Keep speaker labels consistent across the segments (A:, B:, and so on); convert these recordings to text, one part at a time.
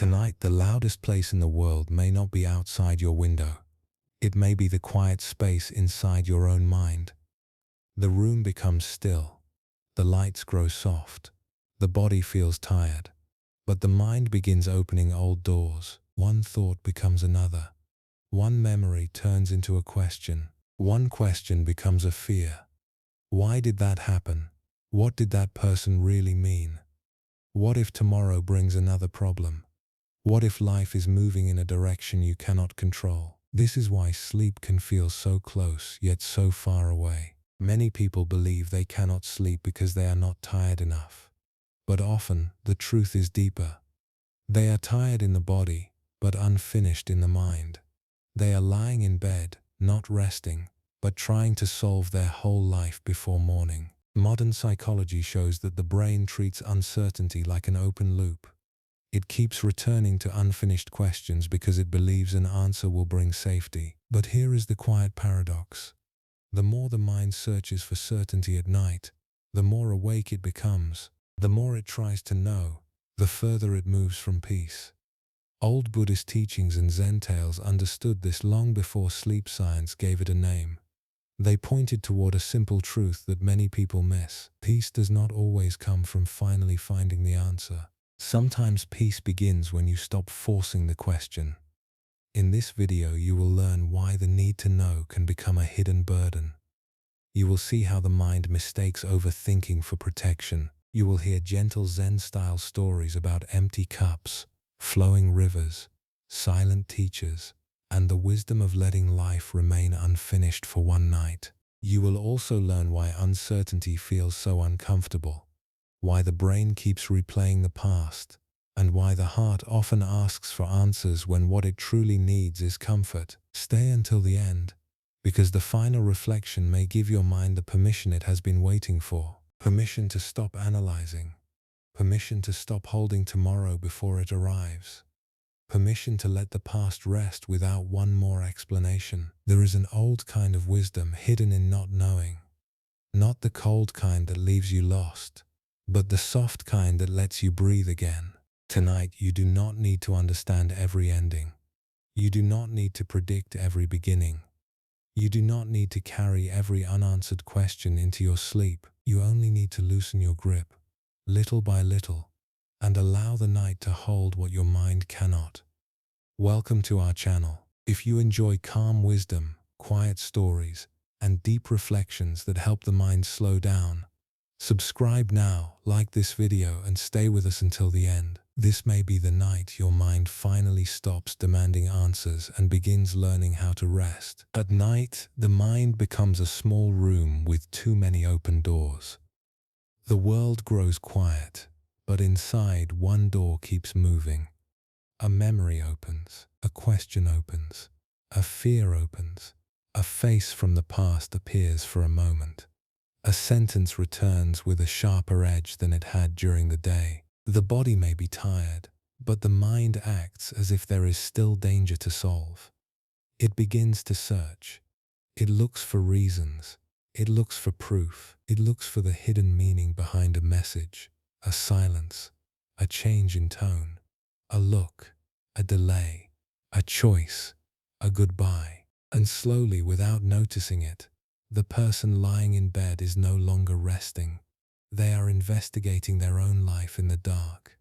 A: Tonight, the loudest place in the world may not be outside your window. It may be the quiet space inside your own mind. The room becomes still. The lights grow soft. The body feels tired. But the mind begins opening old doors. One thought becomes another. One memory turns into a question. One question becomes a fear. Why did that happen? What did that person really mean? What if tomorrow brings another problem? What if life is moving in a direction you cannot control? This is why sleep can feel so close yet so far away. Many people believe they cannot sleep because they are not tired enough. But often, the truth is deeper. They are tired in the body, but unfinished in the mind. They are lying in bed, not resting, but trying to solve their whole life before morning. Modern psychology shows that the brain treats uncertainty like an open loop. It keeps returning to unfinished questions because it believes an answer will bring safety. But here is the quiet paradox. The more the mind searches for certainty at night, the more awake it becomes. The more it tries to know, the further it moves from peace. Old Buddhist teachings and Zen tales understood this long before sleep science gave it a name. They pointed toward a simple truth that many people miss. Peace does not always come from finally finding the answer. Sometimes peace begins when you stop forcing the question. In this video, you will learn why the need to know can become a hidden burden. You will see how the mind mistakes overthinking for protection. You will hear gentle Zen-style stories about empty cups, flowing rivers, silent teachers, and the wisdom of letting life remain unfinished for one night. You will also learn why uncertainty feels so uncomfortable, why the brain keeps replaying the past, and why the heart often asks for answers when what it truly needs is comfort. Stay until the end, because the final reflection may give your mind the permission it has been waiting for. Permission to stop analyzing. Permission to stop holding tomorrow before it arrives. Permission to let the past rest without one more explanation. There is an old kind of wisdom hidden in not knowing. Not the cold kind that leaves you lost, but the soft kind that lets you breathe again. Tonight, you do not need to understand every ending. You do not need to predict every beginning. You do not need to carry every unanswered question into your sleep. You only need to loosen your grip, little by little, and allow the night to hold what your mind cannot. Welcome to our channel. If you enjoy calm wisdom, quiet stories, and deep reflections that help the mind slow down, subscribe now, like this video, and stay with us until the end. This may be the night your mind finally stops demanding answers and begins learning how to rest. At night, the mind becomes a small room with too many open doors. The world grows quiet, but inside one door keeps moving. A memory opens, a question opens, a fear opens, a face from the past appears for a moment. A sentence returns with a sharper edge than it had during the day. The body may be tired, but the mind acts as if there is still danger to solve. It begins to search. It looks for reasons. It looks for proof. It looks for the hidden meaning behind a message, a silence, a change in tone, a look, a delay, a choice, a goodbye. And slowly, without noticing it, the person lying in bed is no longer resting. They are investigating their own life in the dark.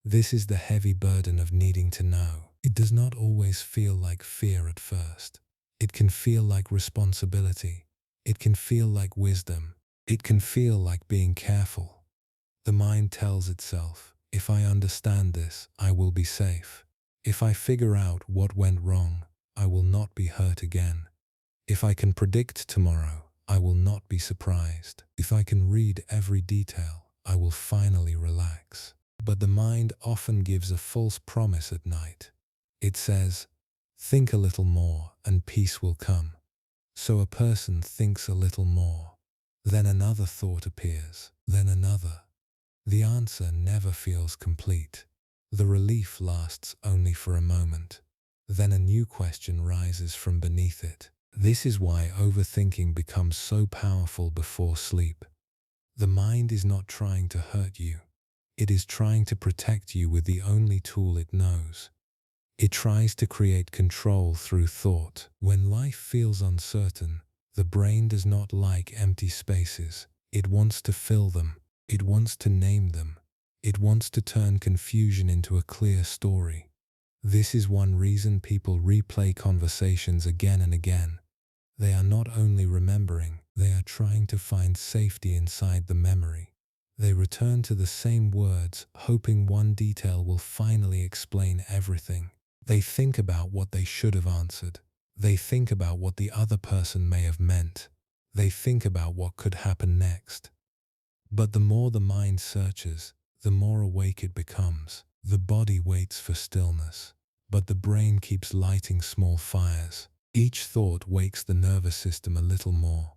A: This is the heavy burden of needing to know. It does not always feel like fear at first. It can feel like responsibility. It can feel like wisdom. It can feel like being careful. The mind tells itself, if I understand this, I will be safe. If I figure out what went wrong, I will not be hurt again. If I can predict tomorrow, I will not be surprised. If I can read every detail, I will finally relax. But the mind often gives a false promise at night. It says, think a little more and peace will come. So a person thinks a little more. Then another thought appears, then another. The answer never feels complete. The relief lasts only for a moment. Then a new question rises from beneath it. This is why overthinking becomes so powerful before sleep. The mind is not trying to hurt you. It is trying to protect you with the only tool it knows. It tries to create control through thought. When life feels uncertain, the brain does not like empty spaces. It wants to fill them. It wants to name them. It wants to turn confusion into a clear story. This is one reason people replay conversations again and again. They are not only remembering, they are trying to find safety inside the memory. They return to the same words, hoping one detail will finally explain everything. They think about what they should have answered. They think about what the other person may have meant. They think about what could happen next. But the more the mind searches, the more awake it becomes. The body waits for stillness, but the brain keeps lighting small fires. Each thought wakes the nervous system a little more.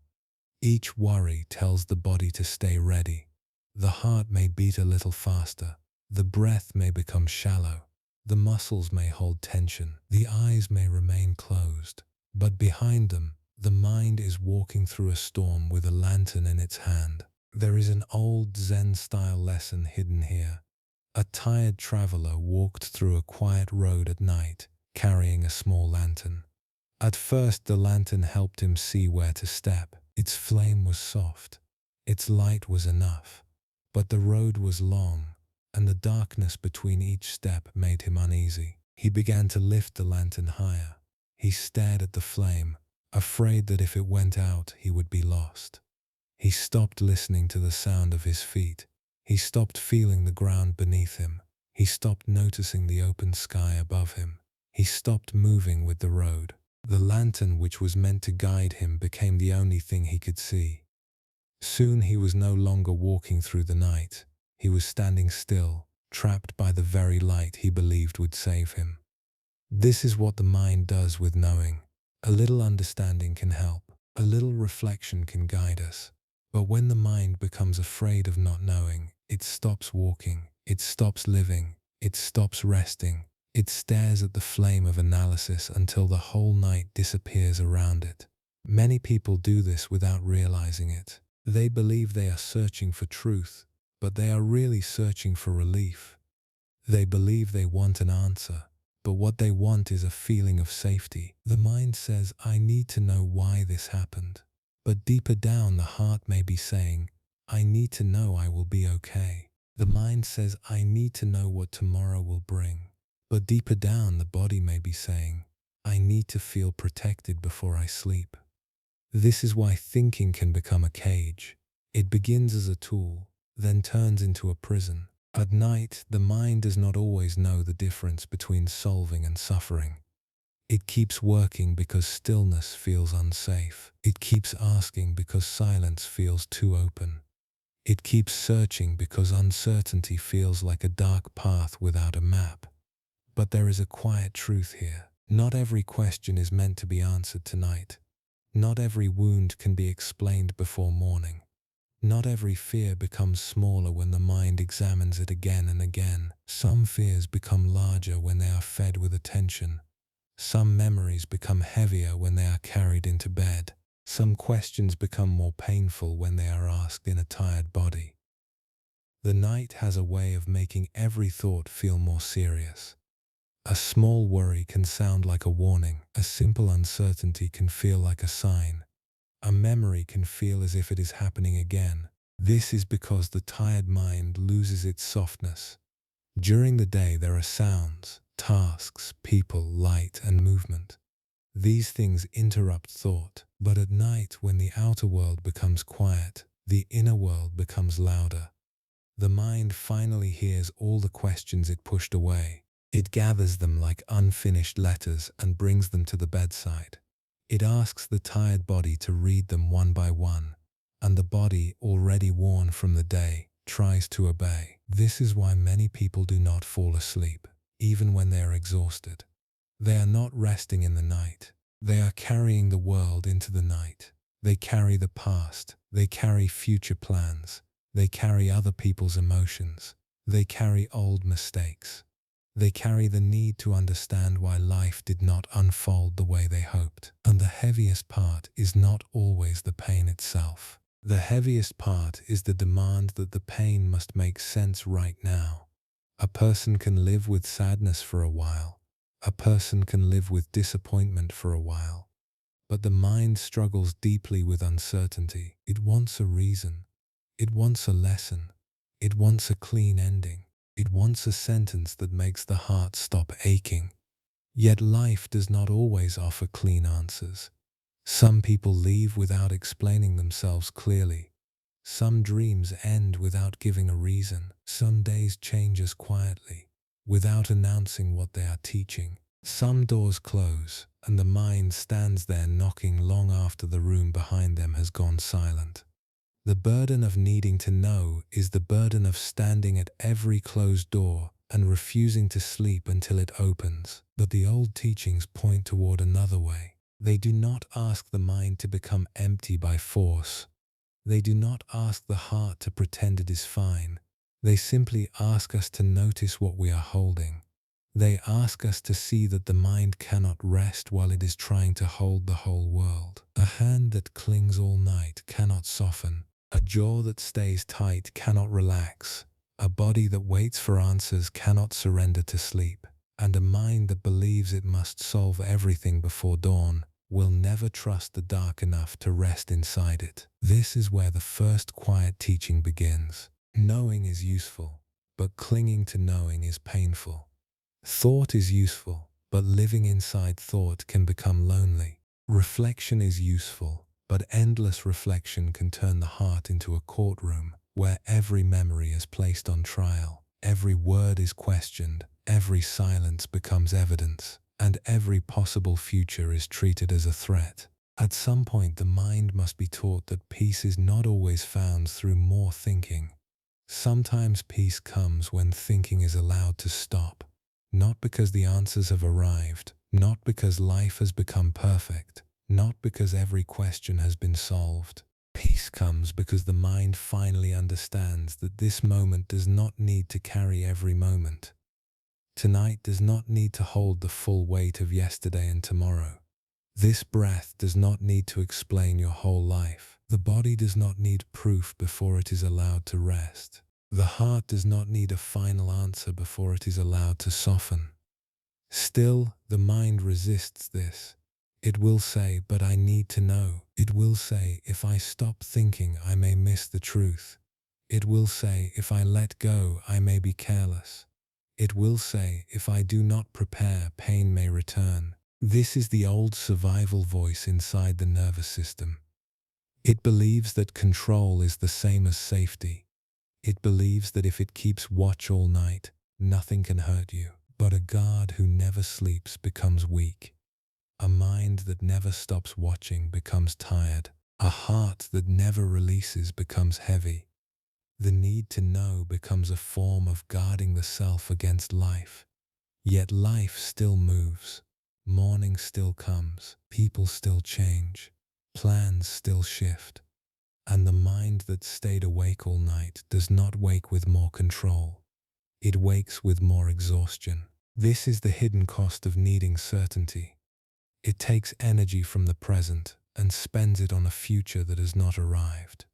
A: Each worry tells the body to stay ready. The heart may beat a little faster. The breath may become shallow. The muscles may hold tension. The eyes may remain closed. But behind them, the mind is walking through a storm with a lantern in its hand. There is an old Zen-style lesson hidden here. A tired traveler walked through a quiet road at night, carrying a small lantern. At first, the lantern helped him see where to step. Its flame was soft. Its light was enough. But the road was long, and the darkness between each step made him uneasy. He began to lift the lantern higher. He stared at the flame, afraid that if it went out, he would be lost. He stopped listening to the sound of his feet. He stopped feeling the ground beneath him. He stopped noticing the open sky above him. He stopped moving with the road. The lantern, which was meant to guide him, became the only thing he could see. Soon he was no longer walking through the night. He was standing still, trapped by the very light he believed would save him. This is what the mind does with knowing. A little understanding can help. A little reflection can guide us. But when the mind becomes afraid of not knowing, it stops walking, it stops living, it stops resting. It stares at the flame of analysis until the whole night disappears around it. Many people do this without realizing it. They believe they are searching for truth, but they are really searching for relief. They believe they want an answer, but what they want is a feeling of safety. The mind says, I need to know why this happened. But deeper down, the heart may be saying, I need to know I will be okay. The mind says, I need to know what tomorrow will bring. But deeper down, the body may be saying, I need to feel protected before I sleep. This is why thinking can become a cage. It begins as a tool, then turns into a prison. At night, the mind does not always know the difference between solving and suffering. It keeps working because stillness feels unsafe. It keeps asking because silence feels too open. It keeps searching because uncertainty feels like a dark path without a map. But there is a quiet truth here. Not every question is meant to be answered tonight. Not every wound can be explained before morning. Not every fear becomes smaller when the mind examines it again and again. Some fears become larger when they are fed with attention. Some memories become heavier when they are carried into bed. Some questions become more painful when they are asked in a tired body. The night has a way of making every thought feel more serious. A small worry can sound like a warning. A simple uncertainty can feel like a sign. A memory can feel as if it is happening again. This is because the tired mind loses its softness. During the day there are sounds, tasks, people, light, and movement. These things interrupt thought. But at night, when the outer world becomes quiet, the inner world becomes louder. The mind finally hears all the questions it pushed away. It gathers them like unfinished letters and brings them to the bedside. It asks the tired body to read them one by one, and the body, already worn from the day, tries to obey. This is why many people do not fall asleep, even when they are exhausted. They are not resting in the night. They are carrying the world into the night. They carry the past. They carry future plans. They carry other people's emotions. They carry old mistakes. They carry the need to understand why life did not unfold the way they hoped. And the heaviest part is not always the pain itself. The heaviest part is the demand that the pain must make sense right now. A person can live with sadness for a while. A person can live with disappointment for a while. But the mind struggles deeply with uncertainty. It wants a reason. It wants a lesson. It wants a clean ending. It wants a sentence that makes the heart stop aching. Yet life does not always offer clean answers. Some people leave without explaining themselves clearly. Some dreams end without giving a reason. Some days change as quietly, without announcing what they are teaching. Some doors close, and the mind stands there knocking long after the room behind them has gone silent. The burden of needing to know is the burden of standing at every closed door and refusing to sleep until it opens. But the old teachings point toward another way. They do not ask the mind to become empty by force. They do not ask the heart to pretend it is fine. They simply ask us to notice what we are holding. They ask us to see that the mind cannot rest while it is trying to hold the whole world. A hand that clings all night cannot soften. A jaw that stays tight cannot relax. A body that waits for answers cannot surrender to sleep. And a mind that believes it must solve everything before dawn will never trust the dark enough to rest inside it. This is where the first quiet teaching begins. Knowing is useful, but clinging to knowing is painful. Thought is useful, but living inside thought can become lonely. Reflection is useful, but endless reflection can turn the heart into a courtroom where every memory is placed on trial, every word is questioned, every silence becomes evidence, and every possible future is treated as a threat. At some point, the mind must be taught that peace is not always found through more thinking. Sometimes peace comes when thinking is allowed to stop. Not because the answers have arrived, not because life has become perfect, not because every question has been solved. Peace comes because the mind finally understands that this moment does not need to carry every moment. Tonight does not need to hold the full weight of yesterday and tomorrow. This breath does not need to explain your whole life. The body does not need proof before it is allowed to rest. The heart does not need a final answer before it is allowed to soften. Still, the mind resists this. It will say, "But I need to know." It will say, "If I stop thinking, I may miss the truth." It will say, "If I let go, I may be careless." It will say, "If I do not prepare, pain may return." This is the old survival voice inside the nervous system. It believes that control is the same as safety. It believes that if it keeps watch all night, nothing can hurt you. But a guard who never sleeps becomes weak. A mind that never stops watching becomes tired. A heart that never releases becomes heavy. The need to know becomes a form of guarding the self against life. Yet life still moves. Morning still comes. People still change. Plans still shift. And the mind that stayed awake all night does not wake with more control. It wakes with more exhaustion. This is the hidden cost of needing certainty. It takes energy from the present and spends it on a future that has not arrived.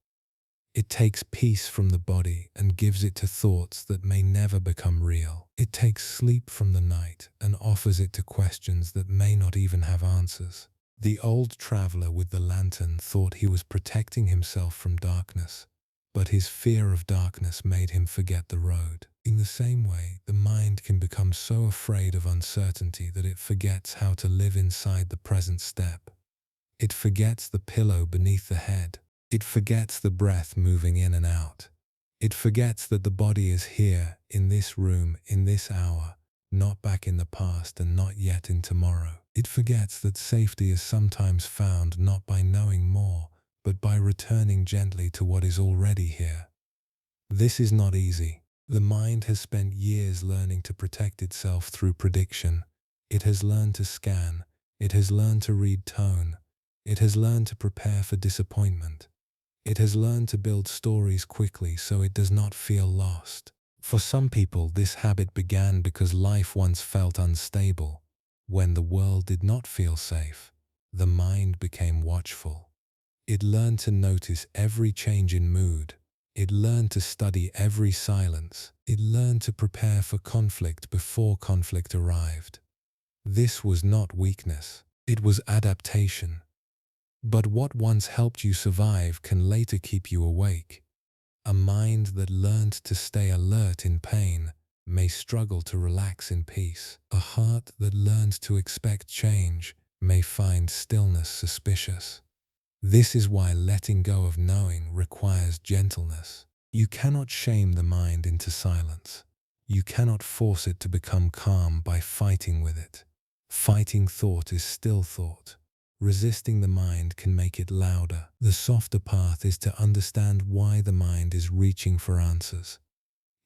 A: It takes peace from the body and gives it to thoughts that may never become real. It takes sleep from the night and offers it to questions that may not even have answers. The old traveler with the lantern thought he was protecting himself from darkness, but his fear of darkness made him forget the road. In the same way, the mind can become so afraid of uncertainty that it forgets how to live inside the present step. It forgets the pillow beneath the head. It forgets the breath moving in and out. It forgets that the body is here, in this room, in this hour, not back in the past and not yet in tomorrow. It forgets that safety is sometimes found not by knowing more, but by returning gently to what is already here. This is not easy. The mind has spent years learning to protect itself through prediction. It has learned to scan. It has learned to read tone. It has learned to prepare for disappointment. It has learned to build stories quickly so it does not feel lost. For some people, this habit began because life once felt unstable. When the world did not feel safe, the mind became watchful. It learned to notice every change in mood. It learned to study every silence. It learned to prepare for conflict before conflict arrived. This was not weakness. It was adaptation. But what once helped you survive can later keep you awake. A mind that learned to stay alert in pain may struggle to relax in peace. A heart that learned to expect change may find stillness suspicious. This is why letting go of knowing requires gentleness. You cannot shame the mind into silence. You cannot force it to become calm by fighting with it. Fighting thought is still thought. Resisting the mind can make it louder. The softer path is to understand why the mind is reaching for answers.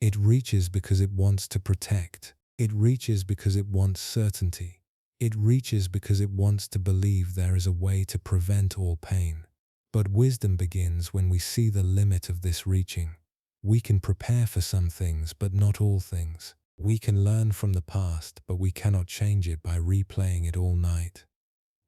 A: It reaches because it wants to protect. It reaches because it wants certainty. It reaches because it wants to believe there is a way to prevent all pain. But wisdom begins when we see the limit of this reaching. We can prepare for some things, but not all things. We can learn from the past, but we cannot change it by replaying it all night.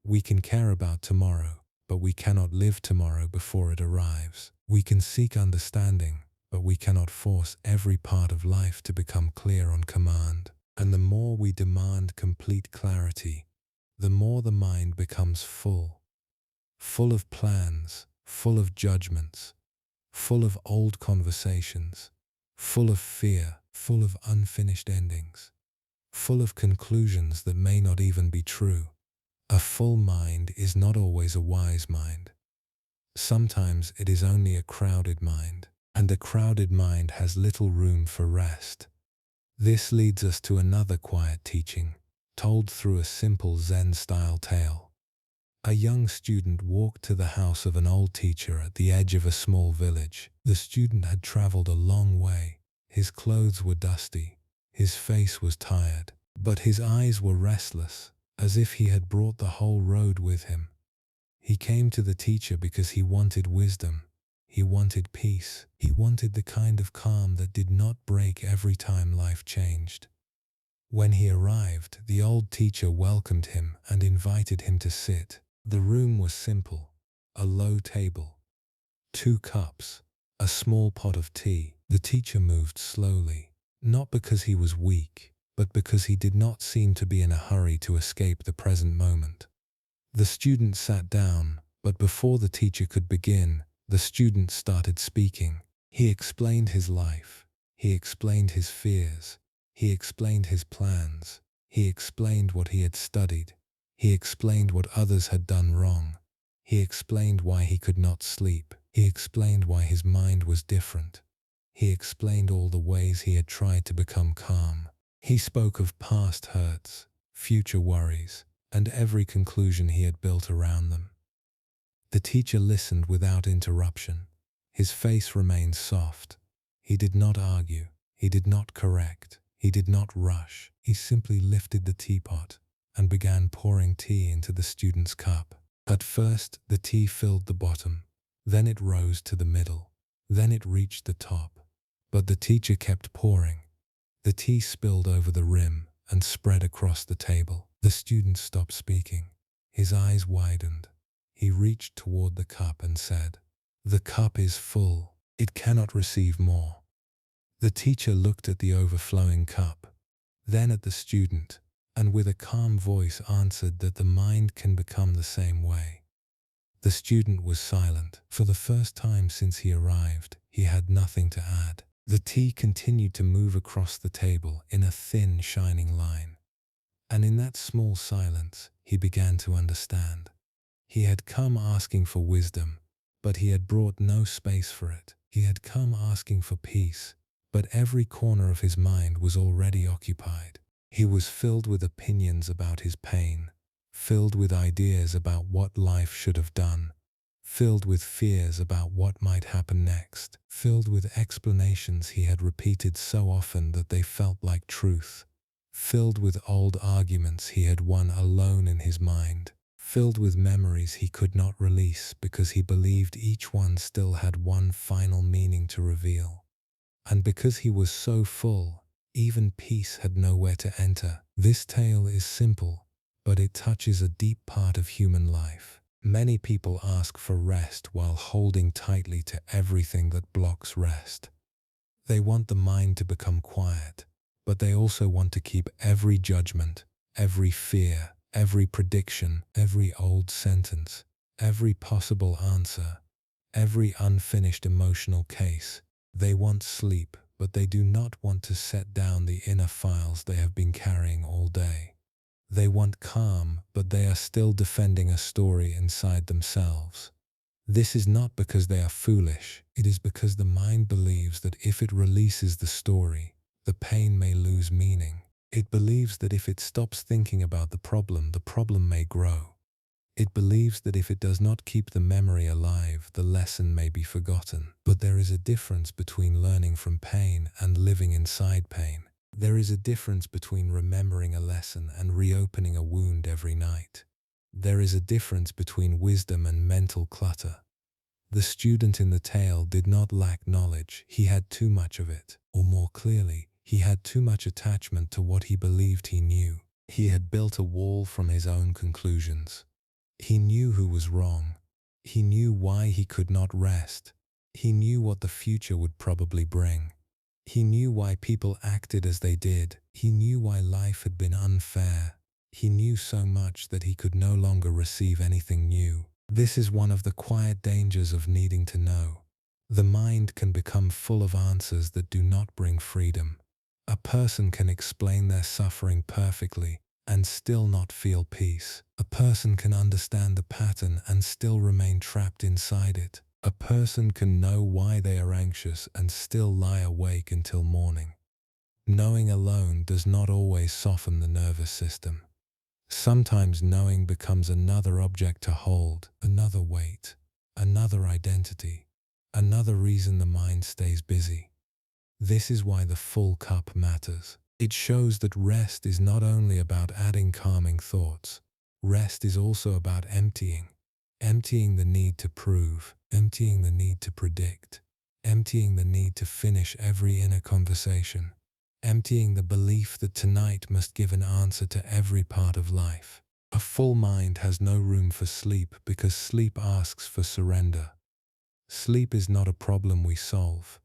A: We can care about tomorrow, but we cannot live tomorrow before it arrives. We can seek understanding, but we cannot force every part of life to become clear on command. And the more we demand complete clarity, the more the mind becomes full. Full of plans, full of judgments, full of old conversations, full of fear, full of unfinished endings, full of conclusions that may not even be true. A full mind is not always a wise mind. Sometimes it is only a crowded mind, and a crowded mind has little room for rest. This leads us to another quiet teaching, told through a simple Zen-style tale. A young student walked to the house of an old teacher at the edge of a small village. The student had traveled a long way. His clothes were dusty. His face was tired, but his eyes were restless, as if he had brought the whole road with him. He came to the teacher because he wanted wisdom. He wanted peace. He wanted the kind of calm that did not break every time life changed. When he arrived, the old teacher welcomed him and invited him to sit. The room was simple: a low table, 2 cups, a small pot of tea. The teacher moved slowly, not because he was weak, but because he did not seem to be in a hurry to escape the present moment. The student sat down, but before the teacher could begin, the student started speaking. He explained his life. He explained his fears. He explained his plans. He explained what he had studied. He explained what others had done wrong. He explained why he could not sleep. He explained why his mind was different. He explained all the ways he had tried to become calm. He spoke of past hurts, future worries, and every conclusion he had built around them. The teacher listened without interruption. His face remained soft. He did not argue. He did not correct. He did not rush. He simply lifted the teapot and began pouring tea into the student's cup. At first, the tea filled the bottom. Then it rose to the middle. Then it reached the top. But the teacher kept pouring. The tea spilled over the rim and spread across the table. The student stopped speaking. His eyes widened. He reached toward the cup and said, "The cup is full. It cannot receive more." The teacher looked at the overflowing cup, then at the student, and with a calm voice answered that the mind can become the same way. The student was silent. For the first time since he arrived, he had nothing to add. The tea continued to move across the table in a thin, shining line. And in that small silence, he began to understand. He had come asking for wisdom, but he had brought no space for it. He had come asking for peace, but every corner of his mind was already occupied. He was filled with opinions about his pain, filled with ideas about what life should have done, filled with fears about what might happen next, filled with explanations he had repeated so often that they felt like truth, filled with old arguments he had won alone in his mind, filled with memories he could not release because he believed each one still had one final meaning to reveal. And because he was so full, even peace had nowhere to enter. This tale is simple, but it touches a deep part of human life. Many people ask for rest while holding tightly to everything that blocks rest. They want the mind to become quiet, but they also want to keep every judgment, every fear, every prediction, every old sentence, every possible answer, every unfinished emotional case. They want sleep, but they do not want to set down the inner files they have been carrying all day. They want calm, but they are still defending a story inside themselves. This is not because they are foolish, it is because the mind believes that if it releases the story, the pain may lose meaning. It believes that if it stops thinking about the problem may grow. It believes that if it does not keep the memory alive, the lesson may be forgotten. But there is a difference between learning from pain and living inside pain. There is a difference between remembering a lesson and reopening a wound every night. There is a difference between wisdom and mental clutter. The student in the tale did not lack knowledge, he had too much of it. Or more clearly, he had too much attachment to what he believed he knew. He had built a wall from his own conclusions. He knew who was wrong. He knew why he could not rest. He knew what the future would probably bring. He knew why people acted as they did. He knew why life had been unfair. He knew so much that he could no longer receive anything new. This is one of the quiet dangers of needing to know. The mind can become full of answers that do not bring freedom. A person can explain their suffering perfectly and still not feel peace. A person can understand the pattern and still remain trapped inside it. A person can know why they are anxious and still lie awake until morning. Knowing alone does not always soften the nervous system. Sometimes knowing becomes another object to hold, another weight, another identity, another reason the mind stays busy. This is why the full cup matters. It shows that rest is not only about adding calming thoughts. Rest is also about emptying. Emptying the need to prove, emptying the need to predict, emptying the need to finish every inner conversation, emptying the belief that tonight must give an answer to every part of life. A full mind has no room for sleep because sleep asks for surrender. Sleep is not a problem we solve.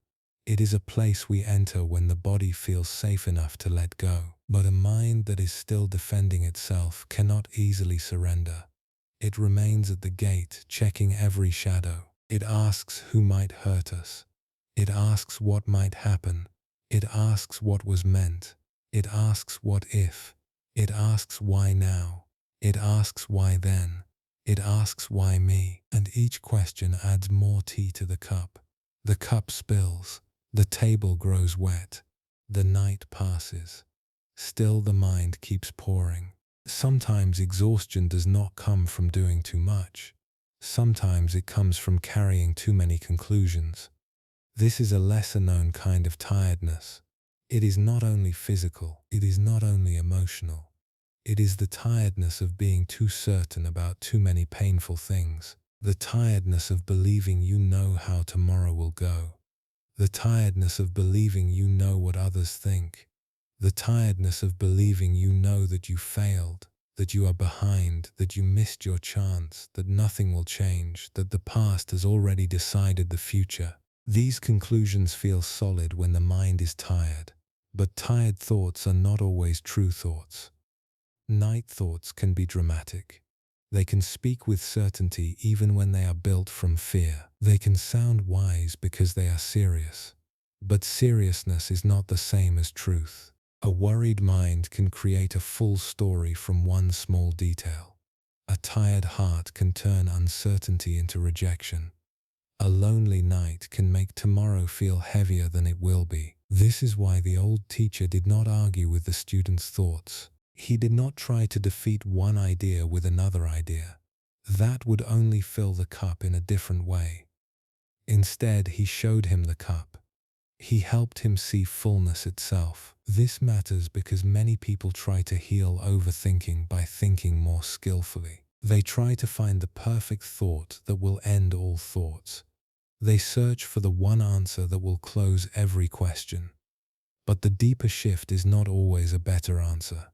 A: It is a place we enter when the body feels safe enough to let go. But a mind that is still defending itself cannot easily surrender. It remains at the gate, checking every shadow. It asks who might hurt us. It asks what might happen. It asks what was meant. It asks what if. It asks why now. It asks why then. It asks why me. And each question adds more tea to the cup. The cup spills. The table grows wet. The night passes. Still the mind keeps pouring. Sometimes exhaustion does not come from doing too much. Sometimes it comes from carrying too many conclusions. This is a lesser-known kind of tiredness. It is not only physical, it is not only emotional. It is the tiredness of being too certain about too many painful things. The tiredness of believing you know how tomorrow will go. The tiredness of believing you know what others think. The tiredness of believing you know that you failed, that you are behind, that you missed your chance, that nothing will change, that the past has already decided the future. These conclusions feel solid when the mind is tired, but tired thoughts are not always true thoughts. Night thoughts can be dramatic. They can speak with certainty even when they are built from fear. They can sound wise because they are serious. But seriousness is not the same as truth. A worried mind can create a full story from one small detail. A tired heart can turn uncertainty into rejection. A lonely night can make tomorrow feel heavier than it will be. This is why the old teacher did not argue with the student's thoughts. He did not try to defeat one idea with another idea. That would only fill the cup in a different way. Instead, he showed him the cup. He helped him see fullness itself. This matters because many people try to heal overthinking by thinking more skillfully. They try to find the perfect thought that will end all thoughts. They search for the one answer that will close every question. But the deeper shift is not always a better answer.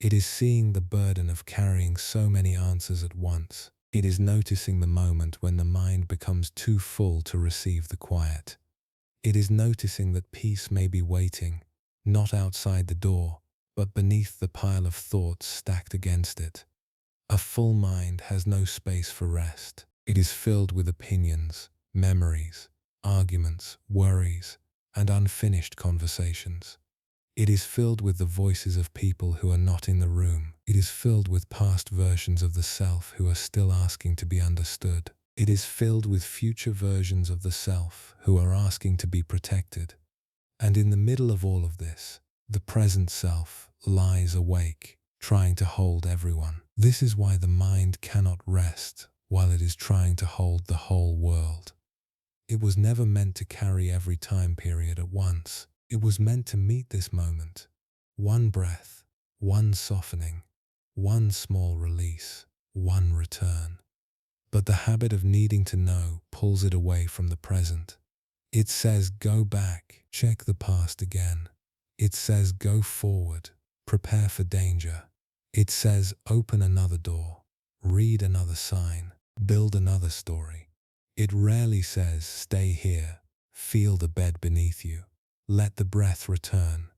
A: It is seeing the burden of carrying so many answers at once. It is noticing the moment when the mind becomes too full to receive the quiet. It is noticing that peace may be waiting, not outside the door, but beneath the pile of thoughts stacked against it. A full mind has no space for rest. It is filled with opinions, memories, arguments, worries, and unfinished conversations. It is filled with the voices of people who are not in the room. It is filled with past versions of the self who are still asking to be understood. It is filled with future versions of the self who are asking to be protected. And in the middle of all of this, the present self lies awake, trying to hold everyone. This is why the mind cannot rest while it is trying to hold the whole world. It was never meant to carry every time period at once. It was meant to meet this moment. One breath, one softening, one small release, one return. But the habit of needing to know pulls it away from the present. It says go back, check the past again. It says go forward, prepare for danger. It says open another door, read another sign, build another story. It rarely says stay here, feel the bed beneath you. Let the breath return.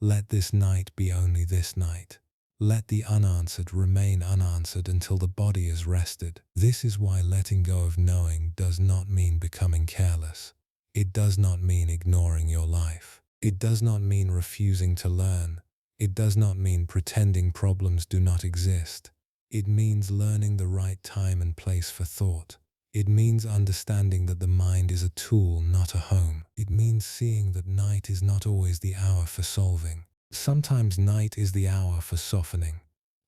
A: Let this night be only this night. Let the unanswered remain unanswered until the body is rested. This is why letting go of knowing does not mean becoming careless. It does not mean ignoring your life. It does not mean refusing to learn. It does not mean pretending problems do not exist. It means learning the right time and place for thought. It means understanding that the mind is a tool, not a home. It means seeing that night is not always the hour for solving. Sometimes night is the hour for softening.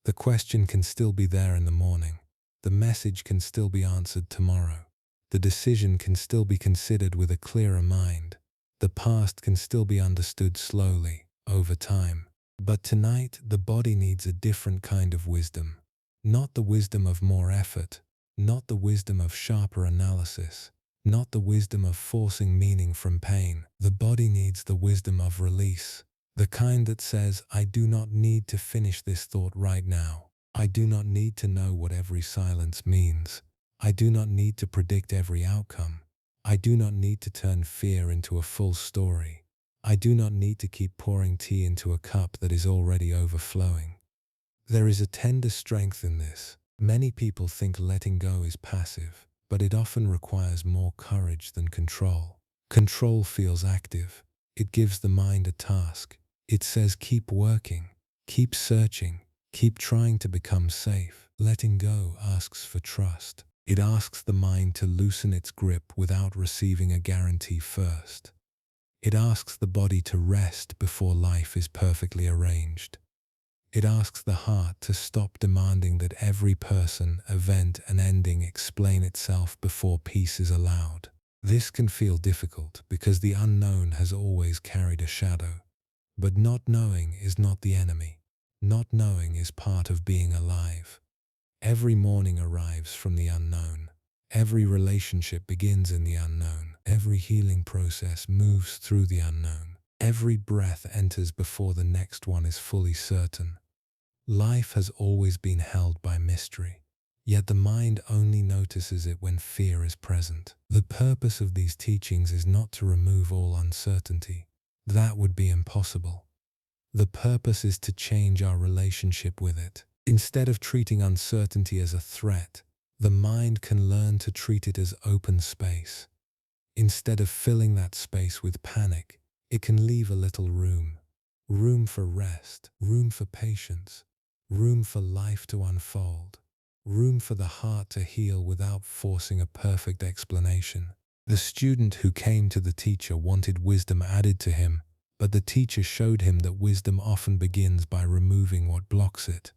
A: The question can still be there in the morning. The message can still be answered tomorrow. The decision can still be considered with a clearer mind. The past can still be understood slowly, over time. But tonight, the body needs a different kind of wisdom. Not the wisdom of more effort, not the wisdom of sharper analysis, not the wisdom of forcing meaning from pain. The body needs the wisdom of release, the kind that says, I do not need to finish this thought right now. I do not need to know what every silence means. I do not need to predict every outcome. I do not need to turn fear into a full story. I do not need to keep pouring tea into a cup that is already overflowing. There is a tender strength in this. Many people think letting go is passive, but it often requires more courage than control. Control feels active. It gives the mind a task. It says keep working, keep searching, keep trying to become safe. Letting go asks for trust. It asks the mind to loosen its grip without receiving a guarantee first. It asks the body to rest before life is perfectly arranged. It asks the heart to stop demanding that every person, event, and ending explain itself before peace is allowed. This can feel difficult because the unknown has always carried a shadow. But not knowing is not the enemy. Not knowing is part of being alive. Every morning arrives from the unknown. Every relationship begins in the unknown. Every healing process moves through the unknown. Every breath enters before the next one is fully certain. Life has always been held by mystery, yet the mind only notices it when fear is present. The purpose of these teachings is not to remove all uncertainty. That would be impossible. The purpose is to change our relationship with it. Instead of treating uncertainty as a threat, the mind can learn to treat it as open space. Instead of filling that space with panic, it can leave a little room. Room for rest, room for patience, room for life to unfold, room for the heart to heal without forcing a perfect explanation. The student who came to the teacher wanted wisdom added to him, but the teacher showed him that wisdom often begins by removing what blocks it.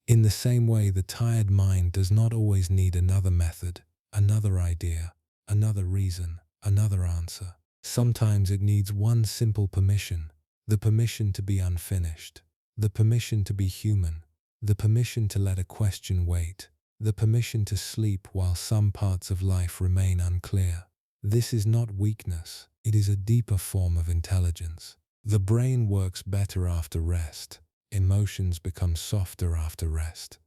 A: In the same way, the tired mind does not always need another method, another idea, another reason, another answer. Sometimes it needs one simple permission, the permission to be unfinished, the permission to be human, the permission to let a question wait, the permission to sleep while some parts of life remain unclear. This is not weakness, it is a deeper form of intelligence. The brain works better after rest. Emotions become softer after rest.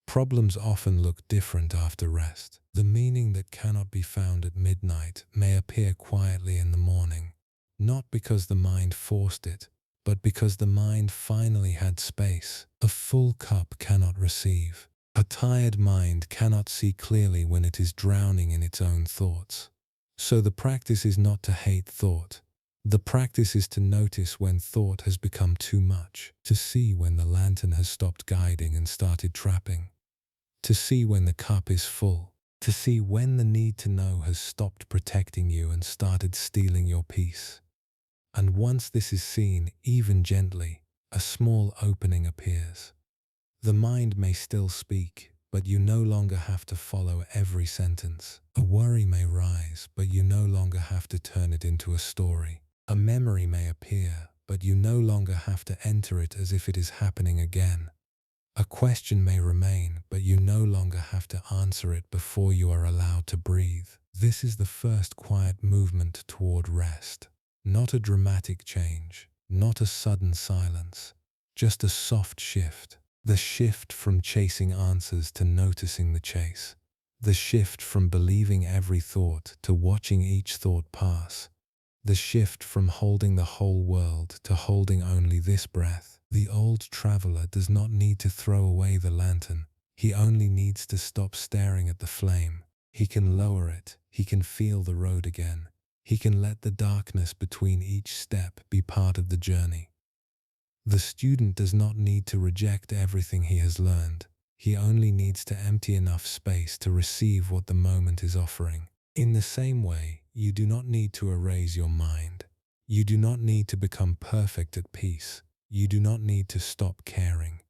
A: Problems often look different after rest. The meaning that cannot be found at midnight may appear quietly in the morning, not because the mind forced it, but because the mind finally had space. A full cup cannot receive. A tired mind cannot see clearly when it is drowning in its own thoughts. So the practice is not to hate thought. The practice is to notice when thought has become too much, to see when the lantern has stopped guiding and started trapping, to see when the cup is full, to see when the need to know has stopped protecting you and started stealing your peace. And once this is seen, even gently, a small opening appears. The mind may still speak, but you no longer have to follow every sentence. A worry may rise, but you no longer have to turn it into a story. A memory may appear, but you no longer have to enter it as if it is happening again. A question may remain, but you no longer have to answer it before you are allowed to breathe. This is the first quiet movement toward rest. Not a dramatic change, not a sudden silence, just a soft shift. The shift from chasing answers to noticing the chase. The shift from believing every thought to watching each thought pass. The shift from holding the whole world to holding only this breath. The old traveler does not need to throw away the lantern. He only needs to stop staring at the flame. He can lower it. He can feel the road again. He can let the darkness between each step be part of the journey. The student does not need to reject everything he has learned. He only needs to empty enough space to receive what the moment is offering. In the same way, you do not need to erase your mind. You do not need to become perfect at peace. You do not need to stop caring.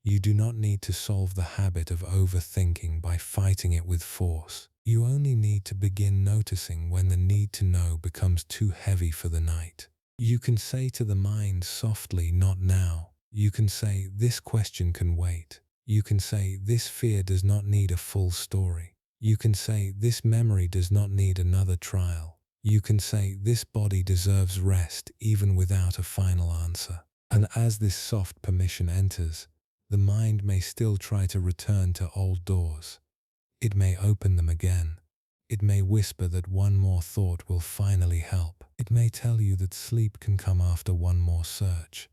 A: You do not need to solve the habit of overthinking by fighting it with force. You only need to begin noticing when the need to know becomes too heavy for the night. You can say to the mind softly, "Not now." You can say, "This question can wait." You can say, "This fear does not need a full story." You can say, "This memory does not need another trial." You can say, "This body deserves rest even without a final answer." And as this soft permission enters, the mind may still try to return to old doors. It may open them again. It may whisper that one more thought will finally help. It may tell you that sleep can come after one more search.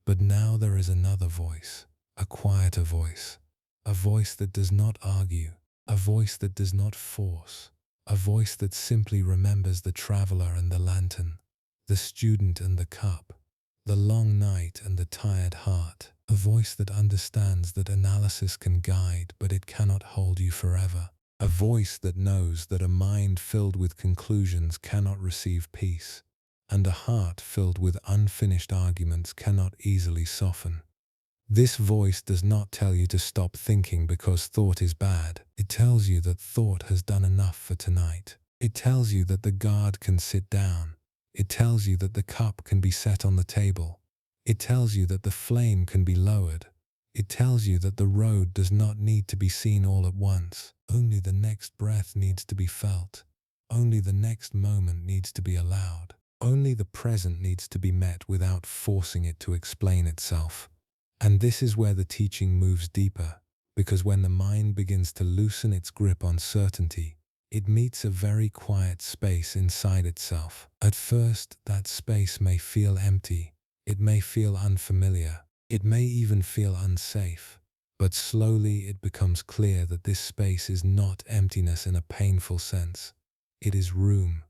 A: But now there is another voice, a quieter voice, a voice that does not argue, a voice that does not force, a voice that simply remembers the traveler and the lantern, the student and the cup, the long night and the tired heart, a voice that understands that analysis can guide, but it cannot hold you forever. A voice that knows that a mind filled with conclusions cannot receive peace, and a heart filled with unfinished arguments cannot easily soften. This voice does not tell you to stop thinking because thought is bad. It tells you that thought has done enough for tonight. It tells you that the guard can sit down. It tells you that the cup can be set on the table. It tells you that the flame can be lowered. It tells you that the road does not need to be seen all at once. Only the next breath needs to be felt. Only the next moment needs to be allowed. Only the present needs to be met without forcing it to explain itself. And this is where the teaching moves deeper, because when the mind begins to loosen its grip on certainty, it meets a very quiet space inside itself. At first, that space may feel empty. It may feel unfamiliar. It may even feel unsafe. But slowly it becomes clear that this space is not emptiness in a painful sense. It is room.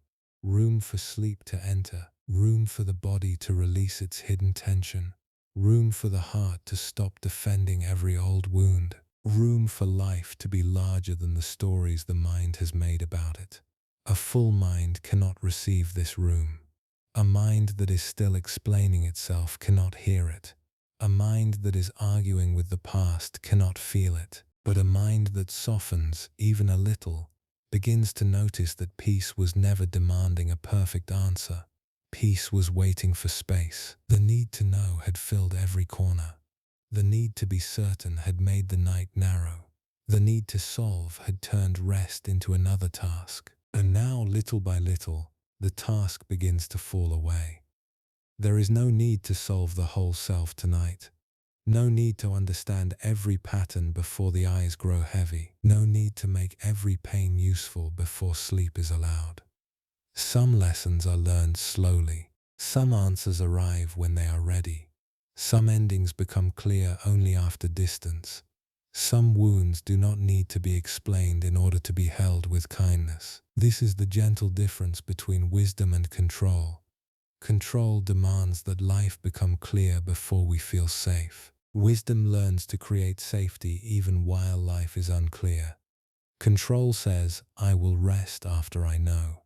A: Room for sleep to enter. Room for the body to release its hidden tension. Room for the heart to stop defending every old wound. Room for life to be larger than the stories the mind has made about it. A full mind cannot receive this room. A mind that is still explaining itself cannot hear it. A mind that is arguing with the past cannot feel it. But a mind that softens, even a little, begins to notice that peace was never demanding a perfect answer. Peace was waiting for space. The need to know had filled every corner. The need to be certain had made the night narrow. The need to solve had turned rest into another task. And now, little by little, the task begins to fall away. There is no need to solve the whole self tonight. No need to understand every pattern before the eyes grow heavy. No need to make every pain useful before sleep is allowed. Some lessons are learned slowly. Some answers arrive when they are ready. Some endings become clear only after distance. Some wounds do not need to be explained in order to be held with kindness. This is the gentle difference between wisdom and control. Control demands that life become clear before we feel safe. Wisdom learns to create safety even while life is unclear. Control says, I will rest after I know.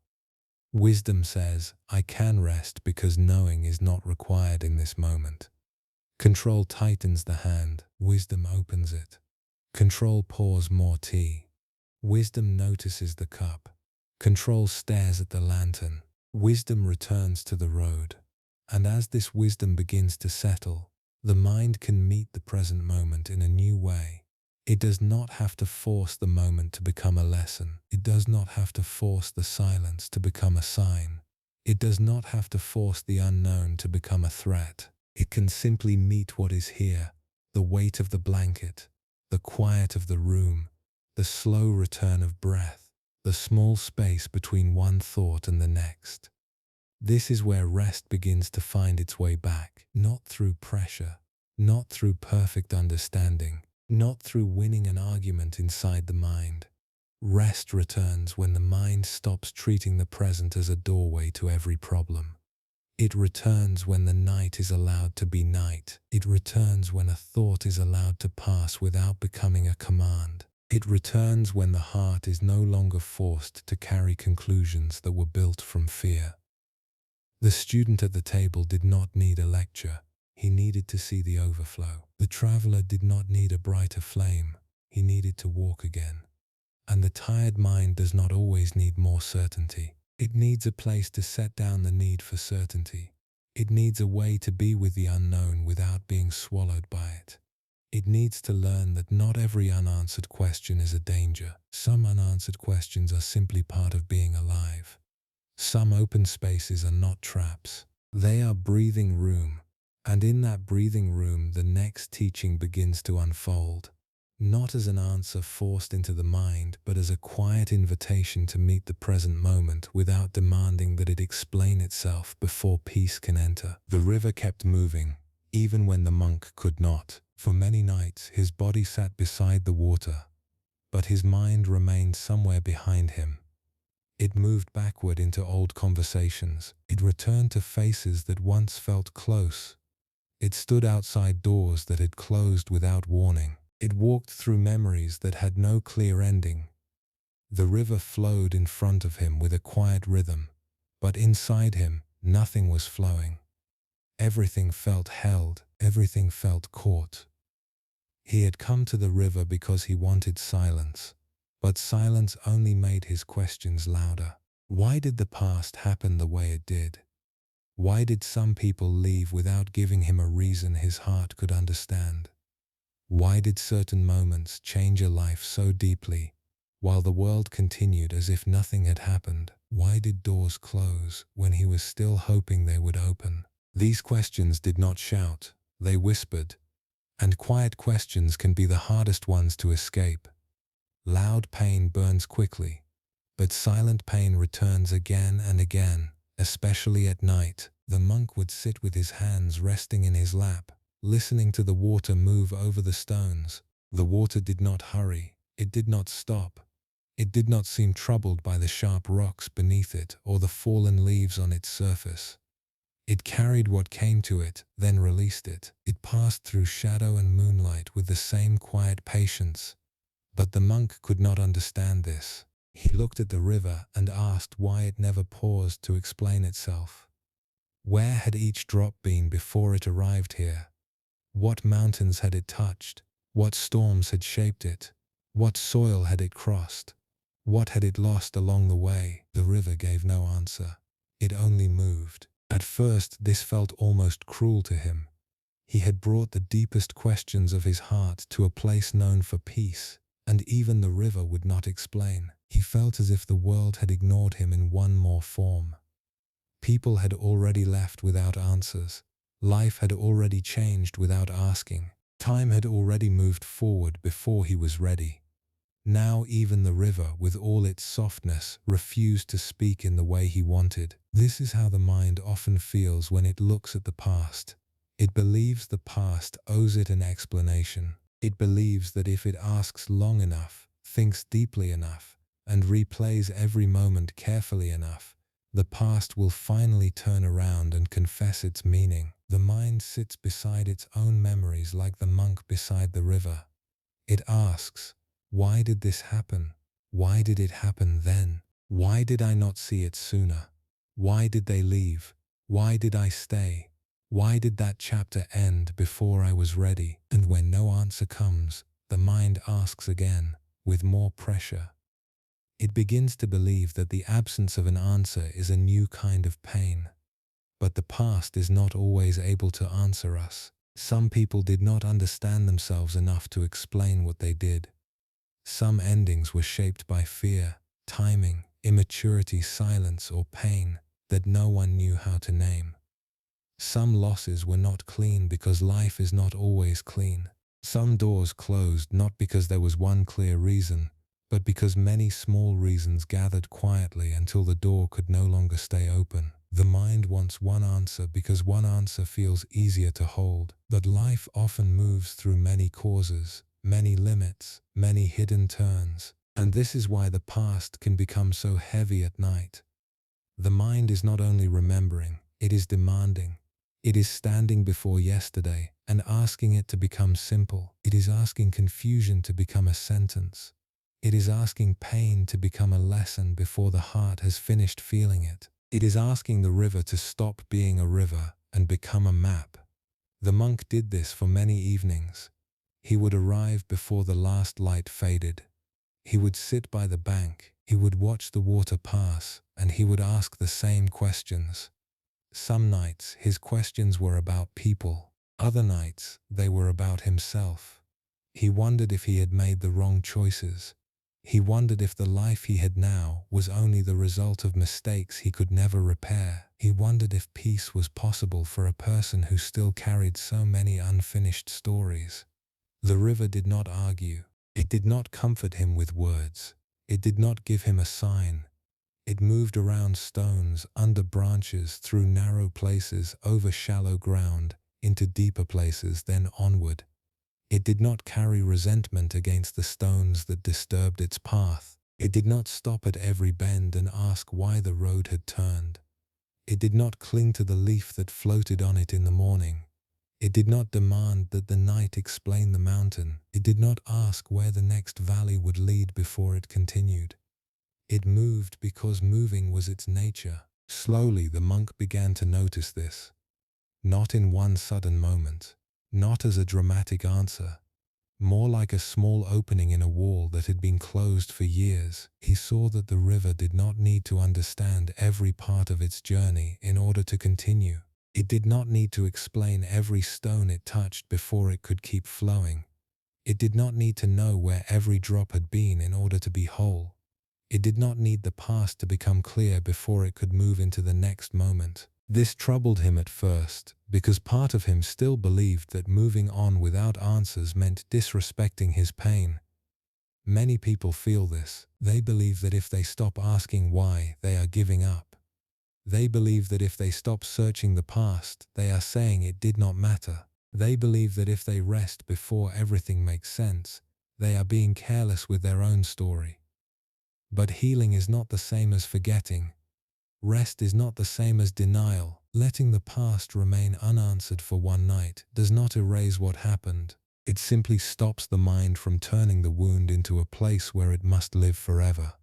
A: Wisdom says, I can rest because knowing is not required in this moment. Control tightens the hand, wisdom opens it. Control pours more tea. Wisdom notices the cup. Control stares at the lantern. Wisdom returns to the road. And as this wisdom begins to settle, the mind can meet the present moment in a new way. It does not have to force the moment to become a lesson. It does not have to force the silence to become a sign. It does not have to force the unknown to become a threat. It can simply meet what is here, the weight of the blanket, the quiet of the room, the slow return of breath, the small space between one thought and the next. This is where rest begins to find its way back, not through pressure, not through perfect understanding, not through winning an argument inside the mind. Rest returns when the mind stops treating the present as a doorway to every problem. It returns when the night is allowed to be night. It returns when a thought is allowed to pass without becoming a command. It returns when the heart is no longer forced to carry conclusions that were built from fear. The student at the table did not need a lecture. He needed to see the overflow. The traveler did not need a brighter flame. He needed to walk again. And the tired mind does not always need more certainty. It needs a place to set down the need for certainty. It needs a way to be with the unknown without being swallowed by it. It needs to learn that not every unanswered question is a danger. Some unanswered questions are simply part of being alive. Some open spaces are not traps. They are breathing room. And in that breathing room, the next teaching begins to unfold. Not as an answer forced into the mind, but as a quiet invitation to meet the present moment without demanding that it explain itself before peace can enter. The river kept moving, even when the monk could not. For many nights, his body sat beside the water, but his mind remained somewhere behind him. It moved backward into old conversations. It returned to faces that once felt close. It stood outside doors that had closed without warning. It walked through memories that had no clear ending. The river flowed in front of him with a quiet rhythm, but inside him, nothing was flowing. Everything felt held, everything felt caught. He had come to the river because he wanted silence, but silence only made his questions louder. Why did the past happen the way it did? Why did some people leave without giving him a reason his heart could understand? Why did certain moments change a life so deeply, while the world continued as if nothing had happened? Why did doors close when he was still hoping they would open? These questions did not shout, they whispered, and quiet questions can be the hardest ones to escape. Loud pain burns quickly, but silent pain returns again and again, especially at night. The monk would sit with his hands resting in his lap, listening to the water move over the stones. The water did not hurry, it did not stop. It did not seem troubled by the sharp rocks beneath it or the fallen leaves on its surface. It carried what came to it, then released it. It passed through shadow and moonlight with the same quiet patience. But the monk could not understand this. He looked at the river and asked why it never paused to explain itself. Where had each drop been before it arrived here? What mountains had it touched? What storms had shaped it? What soil had it crossed? What had it lost along the way? The river gave no answer. It only moved. At first, this felt almost cruel to him. He had brought the deepest questions of his heart to a place known for peace, and even the river would not explain. He felt as if the world had ignored him in one more form. People had already left without answers. Life had already changed without asking. Time had already moved forward before he was ready. Now even the river, with all its softness, refused to speak in the way he wanted. This is how the mind often feels when it looks at the past. It believes the past owes it an explanation. It believes that if it asks long enough, thinks deeply enough, and replays every moment carefully enough, the past will finally turn around and confess its meaning. The mind sits beside its own memories like the monk beside the river. It asks, why did this happen? Why did it happen then? Why did I not see it sooner? Why did they leave? Why did I stay? Why did that chapter end before I was ready? And when no answer comes, the mind asks again, with more pressure. It begins to believe that the absence of an answer is a new kind of pain. But the past is not always able to answer us. Some people did not understand themselves enough to explain what they did. Some endings were shaped by fear, timing, immaturity, silence, or pain that no one knew how to name. Some losses were not clean because life is not always clean. Some doors closed not because there was one clear reason, but because many small reasons gathered quietly until the door could no longer stay open. The mind wants one answer because one answer feels easier to hold, but life often moves through many causes, many limits, many hidden turns, and this is why the past can become so heavy at night. The mind is not only remembering, it is demanding. It is standing before yesterday and asking it to become simple. It is asking confusion to become a sentence. It is asking pain to become a lesson before the heart has finished feeling it. It is asking the river to stop being a river and become a map. The monk did this for many evenings. He would arrive before the last light faded. He would sit by the bank. He would watch the water pass, and he would ask the same questions. Some nights his questions were about people. Other nights they were about himself. He wondered if he had made the wrong choices. He wondered if the life he had now was only the result of mistakes he could never repair. He wondered if peace was possible for a person who still carried so many unfinished stories. The river did not argue. It did not comfort him with words. It did not give him a sign. It moved around stones, under branches, through narrow places, over shallow ground, into deeper places, then onward. It did not carry resentment against the stones that disturbed its path. It did not stop at every bend and ask why the road had turned. It did not cling to the leaf that floated on it in the morning. It did not demand that the night explain the mountain. It did not ask where the next valley would lead before it continued. It moved because moving was its nature. Slowly the monk began to notice this. Not in one sudden moment, not as a dramatic answer, more like a small opening in a wall that had been closed for years. He saw that the river did not need to understand every part of its journey in order to continue. It did not need to explain every stone it touched before it could keep flowing. It did not need to know where every drop had been in order to be whole. It did not need the past to become clear before it could move into the next moment. This troubled him at first, because part of him still believed that moving on without answers meant disrespecting his pain. Many people feel this. They believe that if they stop asking why, they are giving up. They believe that if they stop searching the past, they are saying it did not matter. They believe that if they rest before everything makes sense, they are being careless with their own story. But healing is not the same as forgetting. Rest is not the same as denial. Letting the past remain unanswered for one night does not erase what happened. It simply stops the mind from turning the wound into a place where it must live forever.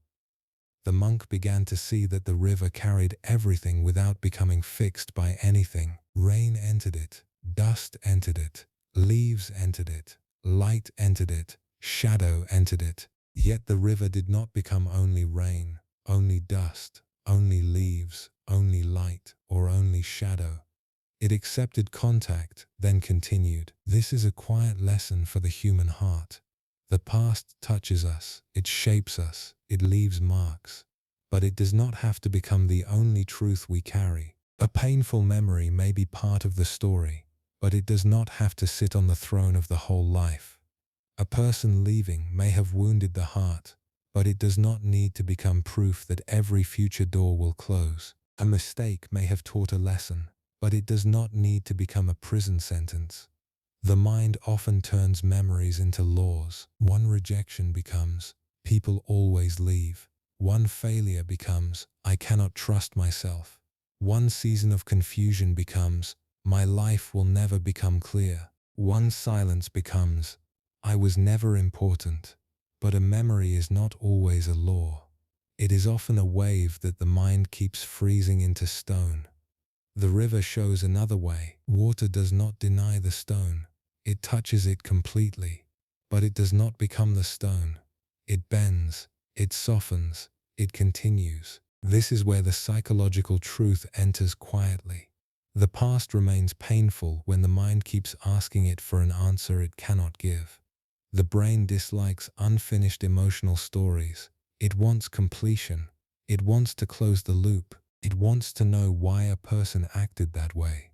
A: The monk began to see that the river carried everything without becoming fixed by anything. Rain entered it, dust entered it, leaves entered it, light entered it, shadow entered it. Yet the river did not become only rain, only dust, only leaves, only light, or only shadow. It accepted contact, then continued. This is a quiet lesson for the human heart. The past touches us, it shapes us, it leaves marks. But it does not have to become the only truth we carry. A painful memory may be part of the story, but it does not have to sit on the throne of the whole life. A person leaving may have wounded the heart, but it does not need to become proof that every future door will close. A mistake may have taught a lesson, but it does not need to become a prison sentence. The mind often turns memories into laws. One rejection becomes, people always leave. One failure becomes, I cannot trust myself. One season of confusion becomes, my life will never become clear. One silence becomes, I was never important. But a memory is not always a law. It is often a wave that the mind keeps freezing into stone. The river shows another way. Water does not deny the stone. It touches it completely, but it does not become the stone. It bends, it softens, it continues. This is where the psychological truth enters quietly. The past remains painful when the mind keeps asking it for an answer it cannot give. The brain dislikes unfinished emotional stories. It wants completion. It wants to close the loop. It wants to know why a person acted that way,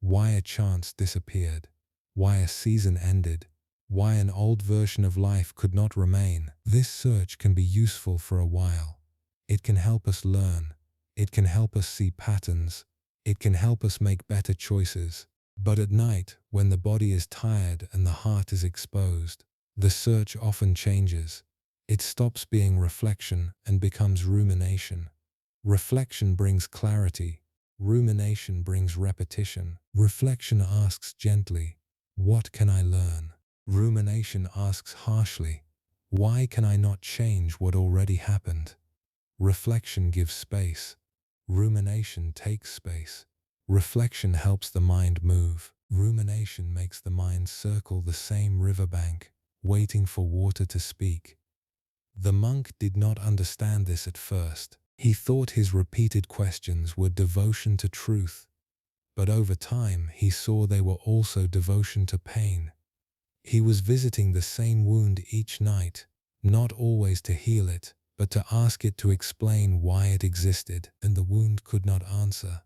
A: why a chance disappeared, why a season ended, why an old version of life could not remain. This search can be useful for a while. It can help us learn. It can help us see patterns. It can help us make better choices. But at night, when the body is tired and the heart is exposed, the search often changes. It stops being reflection and becomes rumination. Reflection brings clarity. Rumination brings repetition. Reflection asks gently, what can I learn? Rumination asks harshly, why can I not change what already happened? Reflection gives space. Rumination takes space. Reflection helps the mind move. Rumination makes the mind circle the same riverbank, waiting for water to speak. The monk did not understand this at first. He thought his repeated questions were devotion to truth, but over time he saw they were also devotion to pain. He was visiting the same wound each night, not always to heal it, but to ask it to explain why it existed, and the wound could not answer.